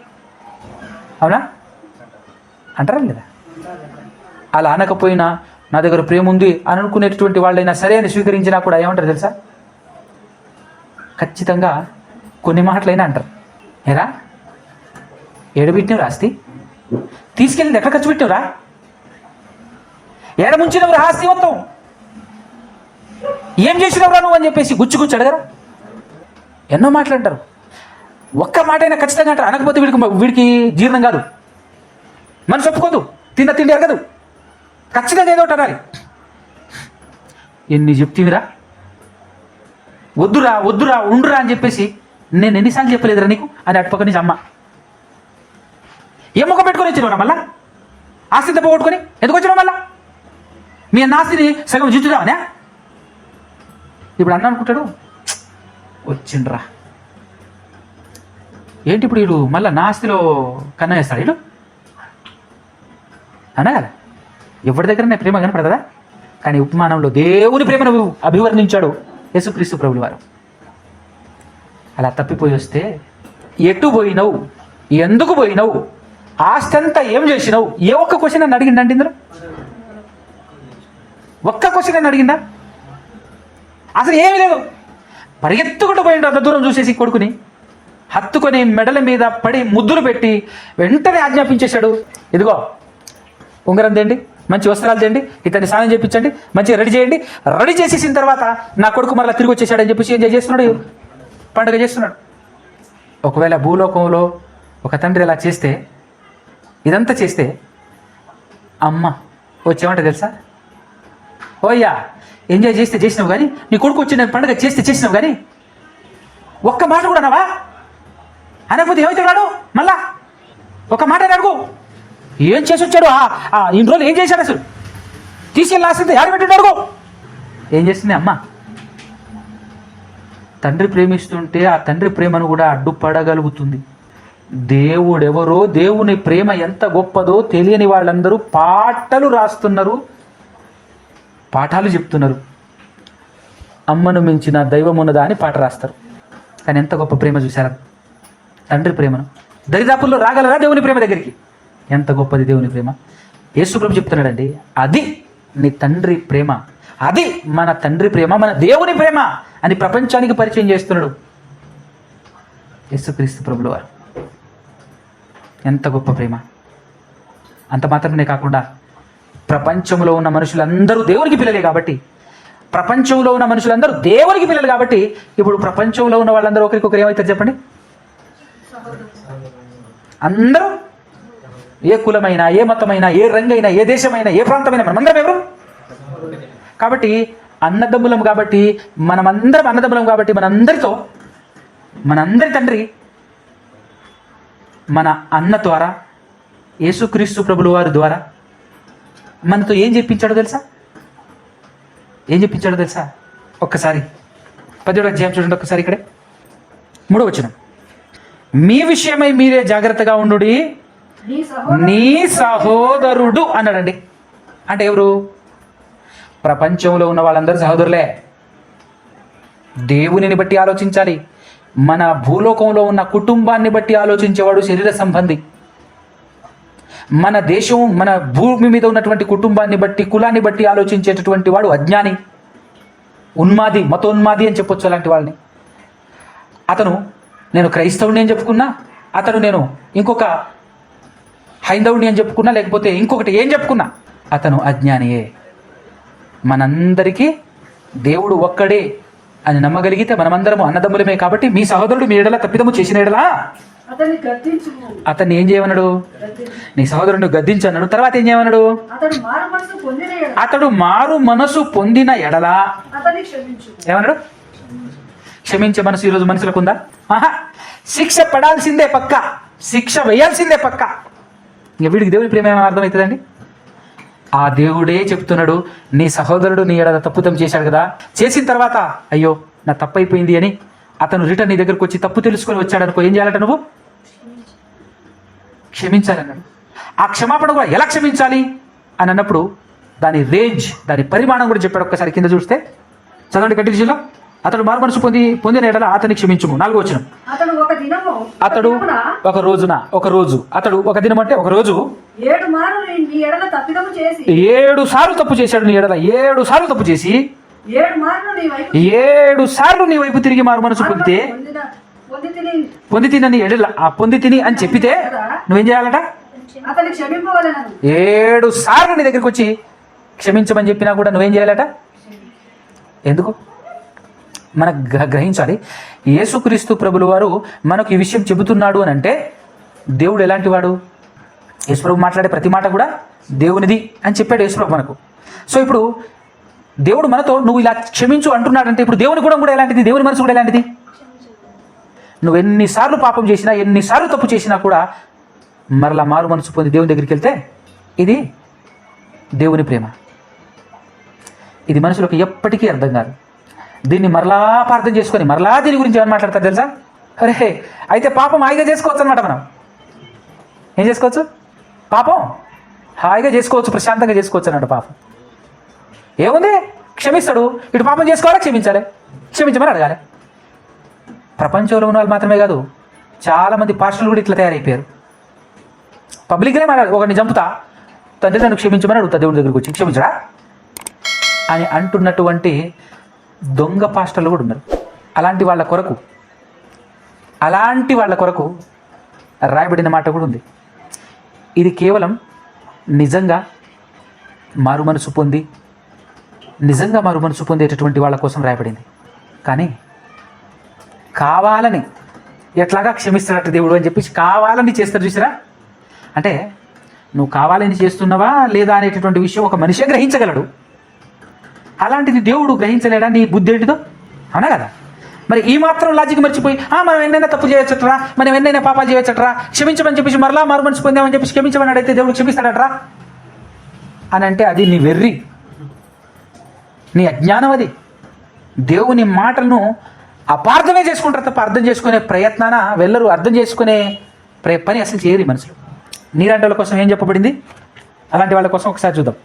అవునా అంటారా లేదా? అలా అనకపోయినా నా దగ్గర ప్రేమ ఉంది అని అనుకునేటటువంటి వాళ్ళైనా సరే అని స్వీకరించినా కూడా ఏమంటారు తెలుసా? ఖచ్చితంగా కొన్ని మాటలైనా అంటారు. ఏరా ఏడబెట్టినవరా ఆస్తి, తీసుకెళ్ళి ఎక్కడ ఖర్చు పెట్టినవరా, ఏడ ముంచినవరా ఆస్తి మొత్తం, ఏం చేసినవరా నువ్వు అని చెప్పేసి గుచ్చి అడగరా? ఎన్నో మాట్లాడతారు. ఒక్క మాట అయినా ఖచ్చితంగా అంటారు. అనకపోతే వీడికి జీర్ణం కాదు, మనసు ఒప్పుకోదు, తిన్న తిండి అరగదు, ఖచ్చితంగా ఏదో ఒకటి అనాలి. ఎన్ని చెప్తీవిరా, వద్దురా ఉండురా అని చెప్పేసి నేను ఎన్నిసార్లు చెప్పలేదురా నీకు అని అటుపక్క నుంచి అమ్మ. ఏ ముఖం పెట్టుకొని వచ్చినవరా మళ్ళా? ఆస్తితో పోగొట్టుకొని ఎందుకు వచ్చినావు మళ్ళా? మీ అన్న ఆస్తిని సగం జించుదామనే. ఇప్పుడు అన్న అనుకుంటాడు వచ్చిండ్రా ఏంటి ఇప్పుడు వీడు మళ్ళీ నా ఆస్తిలో కన్నా వేస్తాడు వీడు అన్నా కదా. ఎవరి దగ్గర ప్రేమ కనపడదా? కానీ ఉపమానంలో దేవుని ప్రేమను అభివర్ణించాడు యేసుక్రీస్తు ప్రభుల వారు. అలా తప్పిపోయి వస్తే ఎటు పోయినావు, ఎందుకు పోయినావు, ఆస్తి అంతా ఏం చేసినావు, ఏ ఒక్క క్వశ్చన్ నన్ను అడిగిందండి ఇందులో? ఒక్క క్వశ్చన్ నన్ను అడిగిందా? అసలు ఏమీ లేదు. పరిగెత్తుకుంటూ పోయిండు అంత దూరం చూసేసి కొడుకుని హత్తుకొని మెడల మీద పడి ముద్దులు పెట్టి వెంటనే ఆజ్ఞాపించేశాడు, ఇదిగో ఉంగరం తేండి, మంచి వస్త్రాలు తేండి, ఇతన్ని స్నానం చేయించండి, మంచిగా రెడీ చేయండి. రెడీ చేసేసిన తర్వాత నా కొడుకు మరలా తిరిగి వచ్చేసాడని చెప్పేసి ఏం చేస్తున్నాడు, పండుగ చేస్తున్నాడు. ఒకవేళ భూలోకంలో ఒక తండ్రి ఇలా చేస్తే, ఇదంతా చేస్తే అమ్మ వచ్చేమంటే తెలుసా, ఓయ్యా ఎంజాయ్ చేస్తే చేసినావు కానీ, నీ కొడుకు వచ్చిన పండుగ చేస్తే చేసినావు కానీ ఒక్క మాట కూడా అన్నావా అనకపోతే ఏమవుతాడు మళ్ళా ఒక మాట అడుగు, ఏం చేసి వచ్చాడు, ఇన్ని రోజులు ఏం చేశాడు, అసలు తీసుకెళ్ళాల్సింది ఎవరు పెట్టాడు అడుగు. ఏం చేస్తుంది అమ్మ? తండ్రి ప్రేమిస్తుంటే ఆ తండ్రి ప్రేమను కూడా అడ్డుపడగలుగుతుంది. దేవుడెవరో, దేవుని ప్రేమ ఎంత గొప్పదో తెలియని వాళ్ళందరూ పాటలు రాస్తున్నారు, పాఠాలు చెప్తున్నారు. అమ్మను మించిన దైవం ఉన్నదా అని పాట రాస్తారు. కానీ ఎంత గొప్ప ప్రేమ చూశారా తండ్రి ప్రేమను. దరిదాపుల్లో రాగలరా దేవుని ప్రేమ దగ్గరికి? ఎంత గొప్పది దేవుని ప్రేమ. యేసు ప్రభు చెప్తున్నాడండి, అది నీ తండ్రి ప్రేమ, అది మన తండ్రి ప్రేమ, మన దేవుని ప్రేమ అని ప్రపంచానికి పరిచయం చేస్తున్నాడు యేసుక్రీస్తు ప్రభుల వారు. ఎంత గొప్ప ప్రేమ. అంత మాత్రమే కాకుండా ప్రపంచంలో ఉన్న మనుషులందరూ దేవునికి పిల్లలే కాబట్టి, ప్రపంచంలో ఉన్న మనుషులందరూ దేవునికి పిల్లలు కాబట్టి, ఇప్పుడు ప్రపంచంలో ఉన్న వాళ్ళందరూ ఒకరికొకరు ఏమవుతారు చెప్పండి? అందరూ ఏ కులమైనా, ఏ మతమైనా, ఏ రంగైనా, ఏ దేశమైనా, ఏ ప్రాంతమైనా మనమందరం ఎవరు కాబట్టి అన్నదమ్ములం కాబట్టి, మనమందరం అన్నదమ్ములం కాబట్టి, మనందరి తండ్రి మన అన్న ద్వారా యేసుక్రీస్తు ప్రభుల వారి ద్వారా మనతో ఏం చెప్పించాడో తెలుసా? ఏం చెప్పించాడో తెలుసా? ఒక్కసారి 17వ అధ్యాయం చూడండి ఒక్కసారి. ఇక్కడే 3వ వచనం, మీ విషయమై మీరే జాగ్రత్తగా ఉండుడి, నీ సహోదరుడు అన్నాడండి. అంటే ఎవరు? ప్రపంచంలో ఉన్న వాళ్ళందరూ సహోదరులే. దేవునిని బట్టి ఆలోచించాలి. మన భూలోకంలో ఉన్న కుటుంబాన్ని బట్టి ఆలోచించేవాడు శరీర సంబంధి. మన దేశం, మన భూమి మీద ఉన్నటువంటి కుటుంబాన్ని బట్టి, కులాన్ని బట్టి ఆలోచించేటటువంటి వాడు అజ్ఞాని, ఉన్మాది, మతోన్మాది అని చెప్పొచ్చు అలాంటి వాళ్ళని. అతను నేను క్రైస్తవుని అని చెప్పుకున్నా, అతను నేను ఇంకొక హైందవుని అని చెప్పుకున్నా, లేకపోతే ఇంకొకటి ఏం చెప్పుకున్నా, అతను అజ్ఞానియే. మనందరికీ దేవుడు ఒక్కడే అని నమ్మగలిగితే మనమందరము అన్నదమ్ములమే. కాబట్టి మీ సహోదరుడు మీ ఎడల తప్పిదము చేసిన ఎడలా అతన్ని ఏం చేయమన్నాడు? నీ సహోదరుడు గద్దించు అన్నాడు. తర్వాత ఏం చేయమన్నాడు? అతడు మారు మనసు పొందిన ఎడలా ఏమన్నాడు? క్షమించే మనసు ఈరోజు మనుషులకు ఉందా? శిక్ష పడాల్సిందే పక్క, శిక్ష వేయాల్సిందే పక్క. ఇంక వీడికి దేవుని ప్రేమ ఏమైనా అర్థమవుతుందండి? ఆ దేవుడే చెప్తున్నాడు, నీ సహోదరుడు నీ ఎడల తప్పుదం చేశాడు కదా, చేసిన తర్వాత అయ్యో నా తప్పు అయిపోయింది అని అతను రిటర్న్ నీ దగ్గరకు వచ్చి తప్పు తెలుసుకొని వచ్చాడు అనుకో, ఏం చేయాలట? నువ్వు క్షమించాలన్నాడు. ఆ క్షమాపణ కూడా ఎలా క్షమించాలి అని అన్నప్పుడు దాని రేంజ్, దాని పరిమాణం కూడా చెప్పాడు. ఒక్కసారి కింద చూస్తే చదవండి కంటిన్యూలో. అతడు మారు మనసు పొందిన ఎడల అతన్ని క్షమించుము. 4వ వచనం, అతడు ఒక రోజున, ఒక రోజు, అతడు ఒక దినం అంటే ఒక రోజు 7 సార్లు తప్పు చేశాడు నీ ఎడల. 7 సార్లు తప్పు చేసి 7 సార్లు నీ వైపు తిరిగి మారు మనసు పొందితే, పొంది తినని ఎడల, ఆ పొంది తిని అని చెప్పితే నువ్వేం చేయాలట? 7 సార్లు నీ దగ్గరికి వచ్చి క్షమించమని చెప్పినా కూడా నువ్వేం చేయాలట? ఎందుకు? మనకు గ్రహించాలి. యేసుక్రీస్తు ప్రభుల వారు మనకు ఈ విషయం చెబుతున్నాడు అని అంటే, దేవుడు ఎలాంటి వాడు? యేసుప్రభు మాట్లాడే ప్రతి మాట కూడా దేవునిది అని చెప్పాడు యేసుప్రభు మనకు. సో ఇప్పుడు దేవుడు మనతో నువ్వు ఇలా క్షమించు అంటున్నాడంటే, ఇప్పుడు దేవుని గుణం కూడా ఎలాంటిది? దేవుని మనసు కూడా ఎలాంటిది? నువ్వు ఎన్నిసార్లు పాపం చేసినా, ఎన్నిసార్లు తప్పు చేసినా కూడా మరలా మారు మనసు పొంది దేవుని దగ్గరికి వెళ్తే, ఇది దేవుని ప్రేమ. ఇది మనుషులకు ఎప్పటికీ అర్థం కాదు. దీన్ని మరలా ప్రార్థన చేసుకొని మరలా దీని గురించి ఏమని మాట్లాడతారు తెలుసా? అరే అయితే పాపం హాయిగా చేసుకోవచ్చు అనమాట. మనం ఏం చేసుకోవచ్చు? పాపం హాయిగా చేసుకోవచ్చు, ప్రశాంతంగా చేసుకోవచ్చు అన్నట్టు. పాపం ఏముంది? క్షమిస్తాడు. ఇటు పాపం చేసుకోవాలా, క్షమించాలి, క్షమించమని అడగాలి. ప్రపంచంలో ఉన్న వాళ్ళు మాత్రమే కాదు, చాలామంది పాస్టర్లు కూడా ఇట్లా తయారైపోయారు. పబ్లిక్గానే మాట్లాడు, ఒకరిని చంపుతా, తండ్రి నన్ను క్షమించమని అడుగుతా దేవుడి దగ్గరికి వచ్చి, క్షమించడా అని అంటున్నటువంటి దొంగ పాస్టర్లు కూడా ఉన్నారు. అలాంటి వాళ్ళ కొరకు రాయబడిన మాట కూడా ఉంది. ఇది కేవలం నిజంగా మారు మనసు పొందేటటువంటి వాళ్ళ కోసం రాయబడింది. కానీ కావాలని ఎట్లాగా క్షమిస్తాడట దేవుడు అని చెప్పేసి కావాలని చేస్తారు చూసారా. అంటే నువ్వు కావాలని చేస్తున్నావా లేదా అనేటటువంటి విషయం ఒక మనిషే గ్రహించగలడు. అలాంటిది దేవుడు గ్రహించలేడా నీ బుద్ధి ఏంటిదో? అవునా కదా? మరి ఈ మాత్రం లాజిక్ మర్చిపోయి మనం ఎన్నైనా తప్పు చేయొచ్చట్రా, మనం ఎన్నైనా పాపాలు చేయొచ్చట్రా, క్షమించమని చెప్పేసి మరలా మారు మనసు పొందామని చెప్పేసి క్షమించమని అడిగితే దేవుడు క్షమిస్తాడట్రా అని అంటే అది నీ వెర్రి, నీ అజ్ఞానం. అది దేవుని మాటలను అపార్థమే చేసుకుంటారు తప్ప అర్థం చేసుకునే ప్రయత్నాన వెళ్ళరు. అర్థం చేసుకునే పని అసలు చేయరు మనుషులు. నీలాంటి వాళ్ళ కోసం ఏం చెప్పబడింది? అలాంటి వాళ్ళ కోసం ఒకసారి చూద్దాం.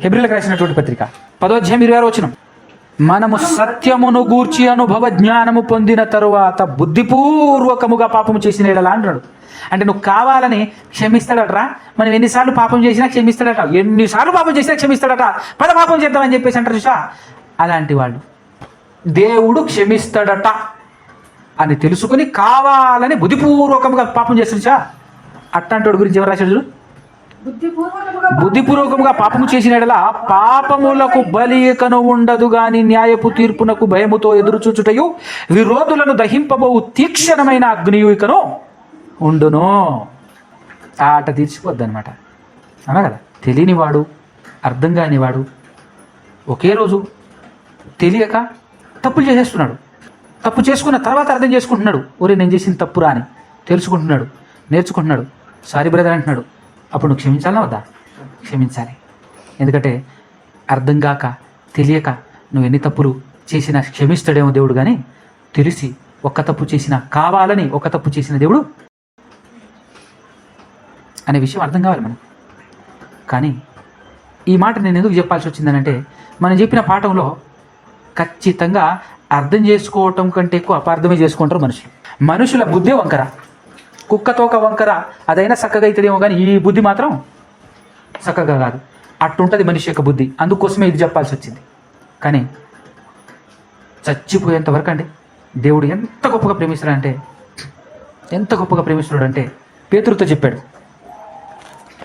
హెబ్రీయులకు రాసినటువంటి పత్రిక 10వ అధ్యాయం 26వ వచనం. మనము సత్యమును గూర్చి అనుభవ జ్ఞానము పొందిన తరువాత బుద్ధిపూర్వకముగా పాపము చేసిన ఎడలా అంటున్నాడు. అంటే నువ్వు కావాలని క్షమిస్తాడట్రా, మనం ఎన్నిసార్లు పాపం చేసినా క్షమిస్తాడట, ఎన్నిసార్లు పాపం చేసినా క్షమిస్తాడట, పాపం చేద్దామని చెప్పేసి అంటారు చూసా. అలాంటి వాళ్ళు దేవుడు క్షమిస్తాడట అని తెలుసుకుని కావాలని బుద్ధిపూర్వకంగా పాపం చేస్తాడు. అట్లాంటి వాడి గురించి ఎవరు రాశాడు? బుద్ధిపూర్వకముగా పాపము చేసిన ఎడల పాపములకు బలికను ఉండదు గాని న్యాయపు తీర్పునకు భయముతో ఎదురుచూచుటయు విరోధులను దహింపబోవు తీక్షణమైన అగ్నియుకను ఉండును. ఆట తీర్చిపోద్ది అనమాట. అన్నా కదా? తెలియనివాడు, అర్థం కానివాడు ఒకే రోజు తెలియక తప్పులు చేసేస్తున్నాడు. తప్పు చేసుకున్న తర్వాత అర్థం చేసుకుంటున్నాడు, ఒరే నేను చేసిన తప్పురా అని తెలుసుకుంటున్నాడు, నేర్చుకుంటున్నాడు, సారీ బ్రదర్ అంటున్నాడు. అప్పుడు నువ్వు క్షమించాలా వద్దా? క్షమించాలి. ఎందుకంటే అర్థం కాక తెలియక నువ్వు ఎన్ని తప్పులు చేసినా క్షమిస్తాడేమో దేవుడు, కానీ తెలిసి ఒక్క తప్పు చేసినా కావాలని ఒక తప్పు చేసిన దేవుడు అనే విషయం అర్థం కావాలి మనం. కానీ ఈ మాట నేను ఎందుకు చెప్పాల్సి వచ్చిందనంటే మనం చెప్పిన పాఠంలో ఖచ్చితంగా అర్థం చేసుకోవటం కంటే ఎక్కువ అపార్థమే చేసుకుంటారు మనుషుల బుద్ధి వంకర, కుక్కతోక వంకర. అదైనా చక్కగా అవుతుందేమో కానీ ఈ బుద్ధి మాత్రం చక్కగా కాదు. అట్టుంటుంది మనిషి యొక్క బుద్ధి. అందుకోసమే ఇది చెప్పాల్సి వచ్చింది. కానీ చచ్చిపోయేంత వరకు అండి దేవుడు ఎంత గొప్పగా ప్రేమిస్తున్నాడు అంటే పేతురుతో చెప్పాడు.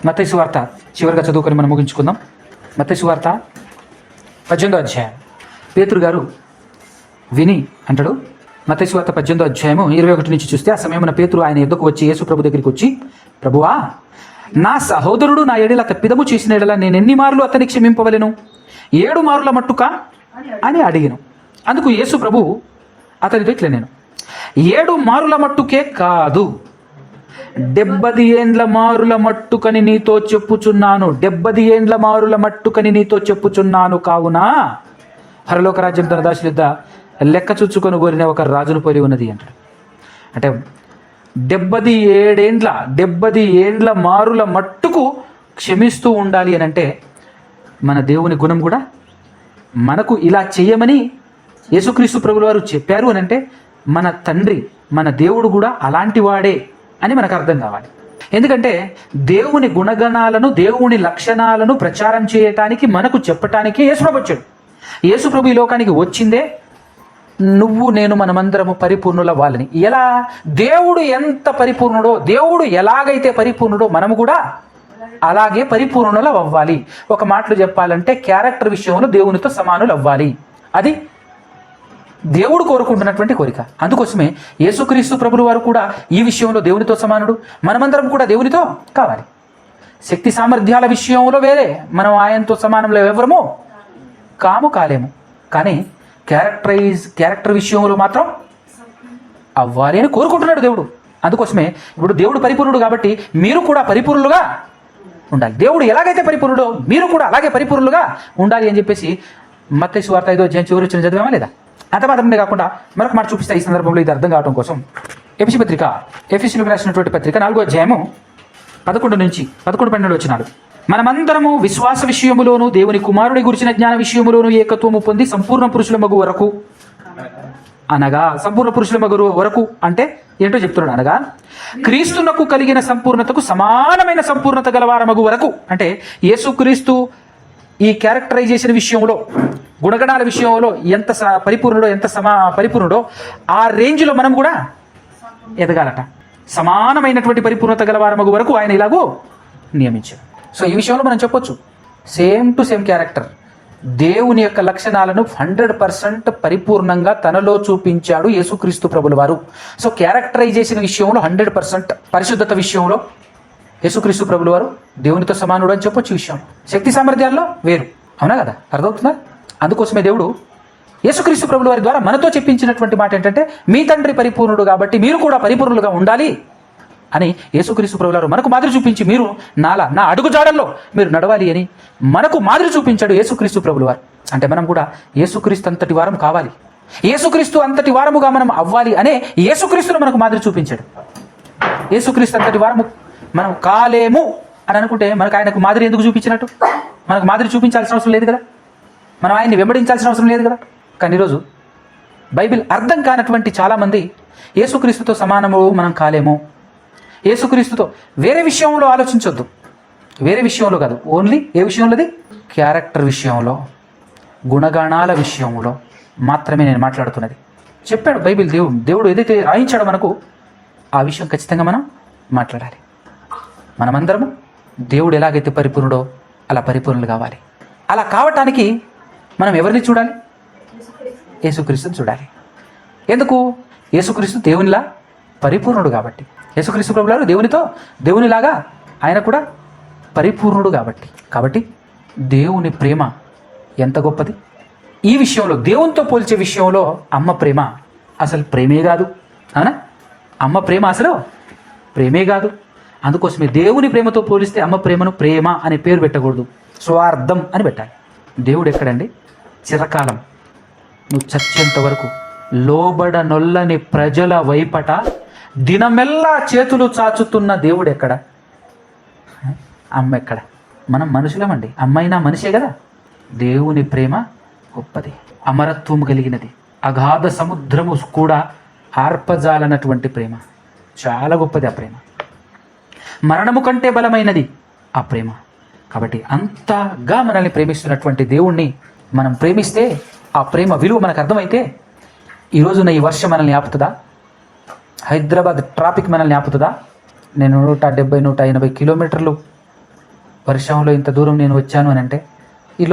మత్తయి సువార్త చివరిగా చదువుకొని మనం ముగించుకుందాం. మత్తయి సువార్త 18వ అధ్యాయం. పేతురు గారు విని అంటాడు. మత్తయి సువార్త 18వ అధ్యాయము 21 నుంచి చూస్తే, ఆ సమయమున పేతురు ఆయన ఎద్దకు వచ్చి యేసు ప్రభు దగ్గరికి వచ్చి, ప్రభువా, నా సహోదరుడు నా ఎడల తప్పిదము చేసిన ఎడల నేను ఎన్ని మార్లు అతని క్షమింపవలెను? 7 మార్ల మట్టుకా అని అడిగిను. అందుకు యేసు ప్రభు అతనితో ఇట్లా, నేను 7 మారుల మట్టుకే కాదు 70 ఏండ్ల మారుల మట్టుకని నీతో చెప్పుచున్నాను. 70 ఏండ్ల మారుల మట్టుకని నీతో చెప్పుచున్నాను. కావున పరలోక రాజ్యం తన దాసుల యొద్ద లెక్క చూచుకొని కోరిన ఒక రాజును పోలి ఉన్నది అంటాడు. అంటే 70 ఏండ్ల మారుల మట్టుకు క్షమిస్తూ ఉండాలి అని అంటే మన దేవుని గుణం కూడా మనకు ఇలా చేయమని యేసుక్రీస్తు ప్రభుల వారు చెప్పారు అని అంటే మన తండ్రి, మన దేవుడు కూడా అలాంటి వాడే అని మనకు అర్థం కావాలి. ఎందుకంటే దేవుని గుణగణాలను, దేవుని లక్షణాలను ప్రచారం చేయటానికి, మనకు చెప్పటానికి యేసుప్రభు వచ్చాడు. యేసుప్రభు ఈ లోకానికి వచ్చిందే నువ్వు నేను మనమందరము పరిపూర్ణుల వాళ్ళని. ఎలా? దేవుడు ఎంత పరిపూర్ణుడో, దేవుడు ఎలాగైతే పరిపూర్ణుడో మనము కూడా అలాగే పరిపూర్ణులు అవ్వాలి. ఒక మాటలు చెప్పాలంటే క్యారెక్టర్ విషయంలో దేవునితో సమానులు అవ్వాలి. అది దేవుడు కోరుకుంటున్నటువంటి కోరిక. అందుకోసమే యేసుక్రీస్తు ప్రభుల వారు కూడా ఈ విషయంలో దేవునితో సమానుడు, మనమందరం కూడా దేవునితో కావాలి. శక్తి సామర్థ్యాల విషయంలో వేరే, మనం ఆయనతో సమానంలో ఎవరము కాలేము. కానీ క్యారెక్టర్ విషయంలో మాత్రం అవ్వాలి అని కోరుకుంటున్నాడు దేవుడు. అందుకోసమే ఇప్పుడు దేవుడు పరిపూర్ణుడు కాబట్టి మీరు కూడా పరిపూర్ణులుగా ఉండాలి. దేవుడు ఎలాగైతే పరిపూర్ణుడో మీరు కూడా అలాగే పరిపూర్ణులుగా ఉండాలి అని చెప్పేసి మత్తయి సువార్త 5వ అధ్యాయం చివరి వచ్చిన చదివామా లేదా? అంత మాత్రమే కాకుండా మరొక మాట చూపిస్తా ఈ సందర్భంలో ఇది అర్థం కావడం కోసం. ఎఫెసీయులకు రాసినటువంటి పత్రిక 4వ అధ్యాయము 11-12 వచనాలు. మనమందరము విశ్వాస విషయములోను దేవుని కుమారుని గురించిన జ్ఞాన విషయములోను ఏకత్వము పొంది సంపూర్ణ పురుషుల మగు వరకు, అనగా సంపూర్ణ పురుషుల మగు వరకు అంటే ఏంటో చెప్తున్నాడు. అనగా క్రీస్తునకు కలిగిన సంపూర్ణతకు సమానమైన సంపూర్ణత గలవారమగు వరకు, అంటే యేసుక్రీస్తు ఈ క్యారెక్టరైజేషన్ విషయంలో, గుణగణాల విషయంలో ఎంత పరిపూర్ణుడో, ఎంత పరిపూర్ణుడో ఆ రేంజ్లో మనం కూడా ఎదగాలట. సమానమైనటువంటి పరిపూర్ణత గలవారమగు వరకు ఆయన ఇలాగూ నియమించారు. సో ఈ విషయంలో మనం చెప్పొచ్చు, సేమ్ టు సేమ్ క్యారెక్టర్ దేవుని యొక్క లక్షణాలను 100% పరిపూర్ణంగా తనలో చూపించాడు యేసుక్రీస్తు ప్రభుల వారు. సో క్యారెక్టరైజేషన్ విషయంలో 100%, పరిశుద్ధత విషయంలో యేసుక్రీస్తు ప్రభుల వారు దేవునితో సమానుడు అని చెప్పొచ్చు. విషయం శక్తి సామర్థ్యాల్లో వేరు, అవునా కదా? అర్థమవుతుందా? అందుకోసమే దేవుడు యేసుక్రీస్తు ప్రభుల వారి ద్వారా మనతో చెప్పించినటువంటి మాట ఏంటంటే, మీ తండ్రి పరిపూర్ణుడు కాబట్టి మీరు కూడా పరిపూర్ణులుగా ఉండాలి అని యేసుక్రీస్తు ప్రభుల వారు మనకు మాదిరి చూపించి, మీరు నా అడుగు జాడల్లో మీరు నడవాలి అని మనకు మాదిరి చూపించాడు యేసుక్రీస్తు ప్రభుల వారు. అంటే మనం కూడా యేసుక్రీస్తు అంతటి వారం కావాలి, యేసుక్రీస్తు అంతటి వారముగా మనం అవ్వాలి అనే యేసుక్రీస్తును మనకు మాదిరి చూపించాడు. యేసుక్రీస్తు అంతటి వారము మనం కాలేము అని అనుకుంటే మనకు ఆయనకు మాదిరి ఎందుకు చూపించినట్టు? మనకు మాదిరి చూపించాల్సిన అవసరం లేదు కదా, మనం ఆయన్ని వెంబడించాల్సిన అవసరం లేదు కదా. కానీ ఈరోజు బైబిల్ అర్థం కానటువంటి చాలామంది యేసుక్రీస్తుతో సమానము మనం కాలేము, యేసుక్రీస్తుతో వేరే విషయంలో ఆలోచించొద్దు, వేరే విషయంలో కాదు, ఓన్లీ ఏ విషయంలోది? క్యారెక్టర్ విషయంలో, గుణగణాల విషయంలో మాత్రమే నేను మాట్లాడుతున్నది. చెప్పాడు బైబిల్, దేవుడు ఏదైతే రాయించాడో మనకు ఆ విషయం ఖచ్చితంగా మనం మాట్లాడాలి. మనమందరము దేవుడు ఎలాగైతే పరిపూర్ణుడో అలా పరిపూర్ణులు కావాలి. అలా కావటానికి మనం ఎవరిని చూడాలి? యేసుక్రీస్తుని చూడాలి. ఎందుకు? యేసుక్రీస్తు దేవునిలా పరిపూర్ణుడు కాబట్టి. యేసుక్రీస్తు ప్రభువారు దేవునిలాగా ఆయన కూడా పరిపూర్ణుడు కాబట్టి దేవుని ప్రేమ ఎంత గొప్పది. ఈ విషయంలో దేవునితో పోల్చే విషయంలో అమ్మ ప్రేమ అసలు ప్రేమే కాదు, అవునా? అమ్మ ప్రేమ అసలు ప్రేమే కాదు. అందుకోసమే దేవుని ప్రేమతో పోలిస్తే అమ్మ ప్రేమను ప్రేమ అనే పేరు పెట్టకూడదు, స్వార్థం అని పెట్టాలి. దేవుడు ఎక్కడండి? చిరకాలం నువ్వు చచ్చేంత వరకు లోబడనొల్లని ప్రజల వైపట దినమెల్లా చేతులు చాచుతున్న దేవుడు ఎక్కడ? అమ్మ ఎక్కడ? మనం మనుషులమండి, అమ్మైనా మనిషే కదా. దేవుని ప్రేమ గొప్పది, అమరత్వం కలిగినది, అగాధ సముద్రము కూడా ఆర్పజాలనటువంటి ప్రేమ, చాలా గొప్పది ఆ ప్రేమ. మరణము కంటే బలమైనది ఆ ప్రేమ. కాబట్టి అంతగా మనల్ని ప్రేమిస్తున్నటువంటి దేవుణ్ణి మనం ప్రేమిస్తే, ఆ ప్రేమ విలువ మనకు అర్థమైతే, ఈరోజున ఈ వర్షం మనల్ని ఆపుతుందా? హైదరాబాద్ ట్రాఫిక్ మనల్ని ఆపుతుందా? నేను 170-180 కిలోమీటర్లు వర్షంలో ఇంత దూరం నేను వచ్చాను అని అంటే, ఈ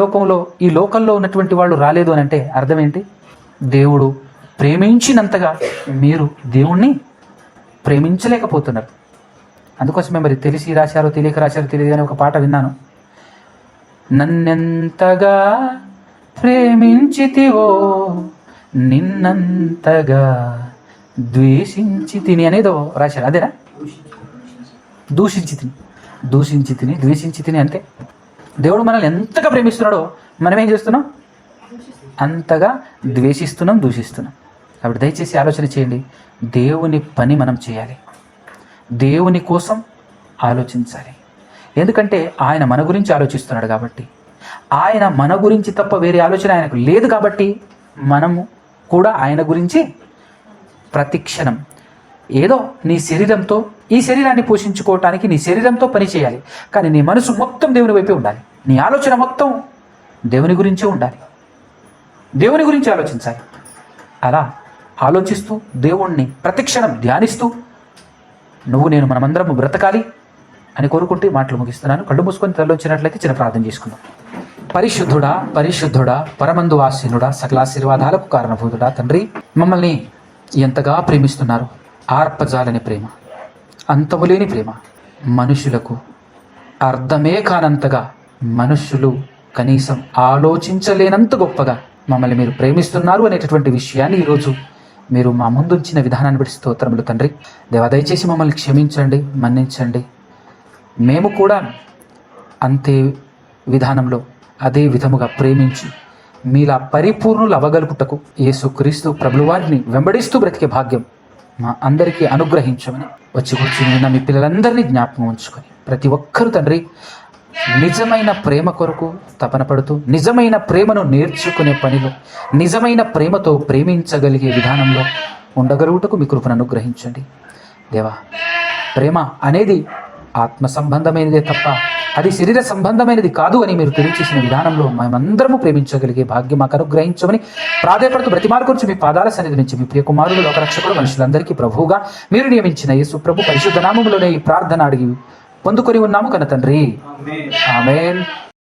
లోకంలో ఉన్నటువంటి వాళ్ళు రాలేదు అని అంటే అర్థం ఏంటి? దేవుడు ప్రేమించినంతగా మీరు దేవుణ్ణి ప్రేమించలేకపోతున్నారు. అందుకోసమే మరి తెలిసి రాశారో తెలియక రాశారో తెలియదు కానీ ఒక పాట విన్నాను, నన్నెంతగా ప్రేమించితివో నిన్నంతగా ద్వేషించి తిని అనేదో రాశారు. అదేనా? దూషించి తిని ద్వేషించి తిని. అంతే. దేవుడు మనల్ని ఎంతగా ప్రేమిస్తున్నాడో మనం ఏం చేస్తున్నాం? అంతగా ద్వేషిస్తున్నాం, దూషిస్తున్నాం. కాబట్టి దయచేసి ఆలోచన చేయండి. దేవుని పని మనం చేయాలి, దేవుని కోసం ఆలోచించాలి. ఎందుకంటే ఆయన మన గురించి ఆలోచిస్తున్నాడు కాబట్టి, ఆయన మన గురించి తప్ప వేరే ఆలోచన ఆయనకు లేదు కాబట్టి మనము కూడా ఆయన గురించి ప్రతిక్షణం ఏదో నీ శరీరంతో, ఈ శరీరాన్ని పోషించుకోవటానికి నీ శరీరంతో పని చేయాలి, కానీ నీ మనసు మొత్తం దేవుని వైపే ఉండాలి, నీ ఆలోచన మొత్తం దేవుని గురించే ఉండాలి, దేవుని గురించి ఆలోచించాలి. అలా ఆలోచిస్తూ దేవుణ్ణి ప్రతిక్షణం ధ్యానిస్తూ నేను మనమందరం బ్రతకాలి అని కోరుకుంటూ మాటలు ముగిస్తున్నాను. కళ్ళు మూసుకొని తరలించినట్లయితే చిన్న ప్రార్థన చేసుకుందాం. పరిశుద్ధుడా పరమందు ఆసీనుడా సకల ఆశీర్వాదాలకు కారణభూతుడా తండ్రి, మమ్మల్ని ఎంతగా ప్రేమిస్తున్నారు. ఆర్పజాలని ప్రేమ, అంతములేని ప్రేమ, మనుషులకు అర్థమే కానంతగా, మనుషులు కనీసం ఆలోచించలేనంత గొప్పగా మమ్మల్ని మీరు ప్రేమిస్తున్నారు అనేటటువంటి విషయాన్ని ఈరోజు మీరు మా ముందుంచిన విధానాన్ని బట్టి స్తోత్రములు తండ్రి. దేవా, దయచేసి మమ్మల్ని క్షమించండి, మన్నించండి. మేము కూడా అంతే విధానంలో అదే విధముగా ప్రేమించి మీలా పరిపూర్ణులు అవ్వగలుగుటకు యేసుక్రీస్తు ప్రభుల వారిని వెంబడిస్తూ బ్రతికే భాగ్యం మా అందరికీ అనుగ్రహించమని వచ్చి కూర్చుని ఉన్న మీ పిల్లలందరినీ జ్ఞాపకం ఉంచుకొని ప్రతి ఒక్కరూ తండ్రి నిజమైన ప్రేమ కొరకు తపన పడుతూ, నిజమైన ప్రేమను నేర్చుకునే పనిలో, నిజమైన ప్రేమతో ప్రేమించగలిగే విధానంలో ఉండగలుగుటకు మీ కృపను అనుగ్రహించండి దేవా. ప్రేమ అనేది ఆత్మ సంబంధమైనదే తప్ప అది శరీర సంబంధమైనది కాదు అని మీరు తెలియచేసిన విధానంలో మేమందరము ప్రేమించగలిగే భాగ్యం మాకు అనుగ్రహించమని ప్రాధేయపడుతూ బ్రతిమార్కొంచు మీ పాదాల సన్నిధి నుంచి మీ ప్రియ కుమారుడు లోకరక్షకుడు మనుషులందరికీ ప్రభువుగా మీరు నియమించిన యేసు ప్రభు పరిశుద్ధ నామములోనే ఈ ప్రార్థన అడిగి పొందుకొని ఉన్నాము కన తండ్రి. ఆమేన్.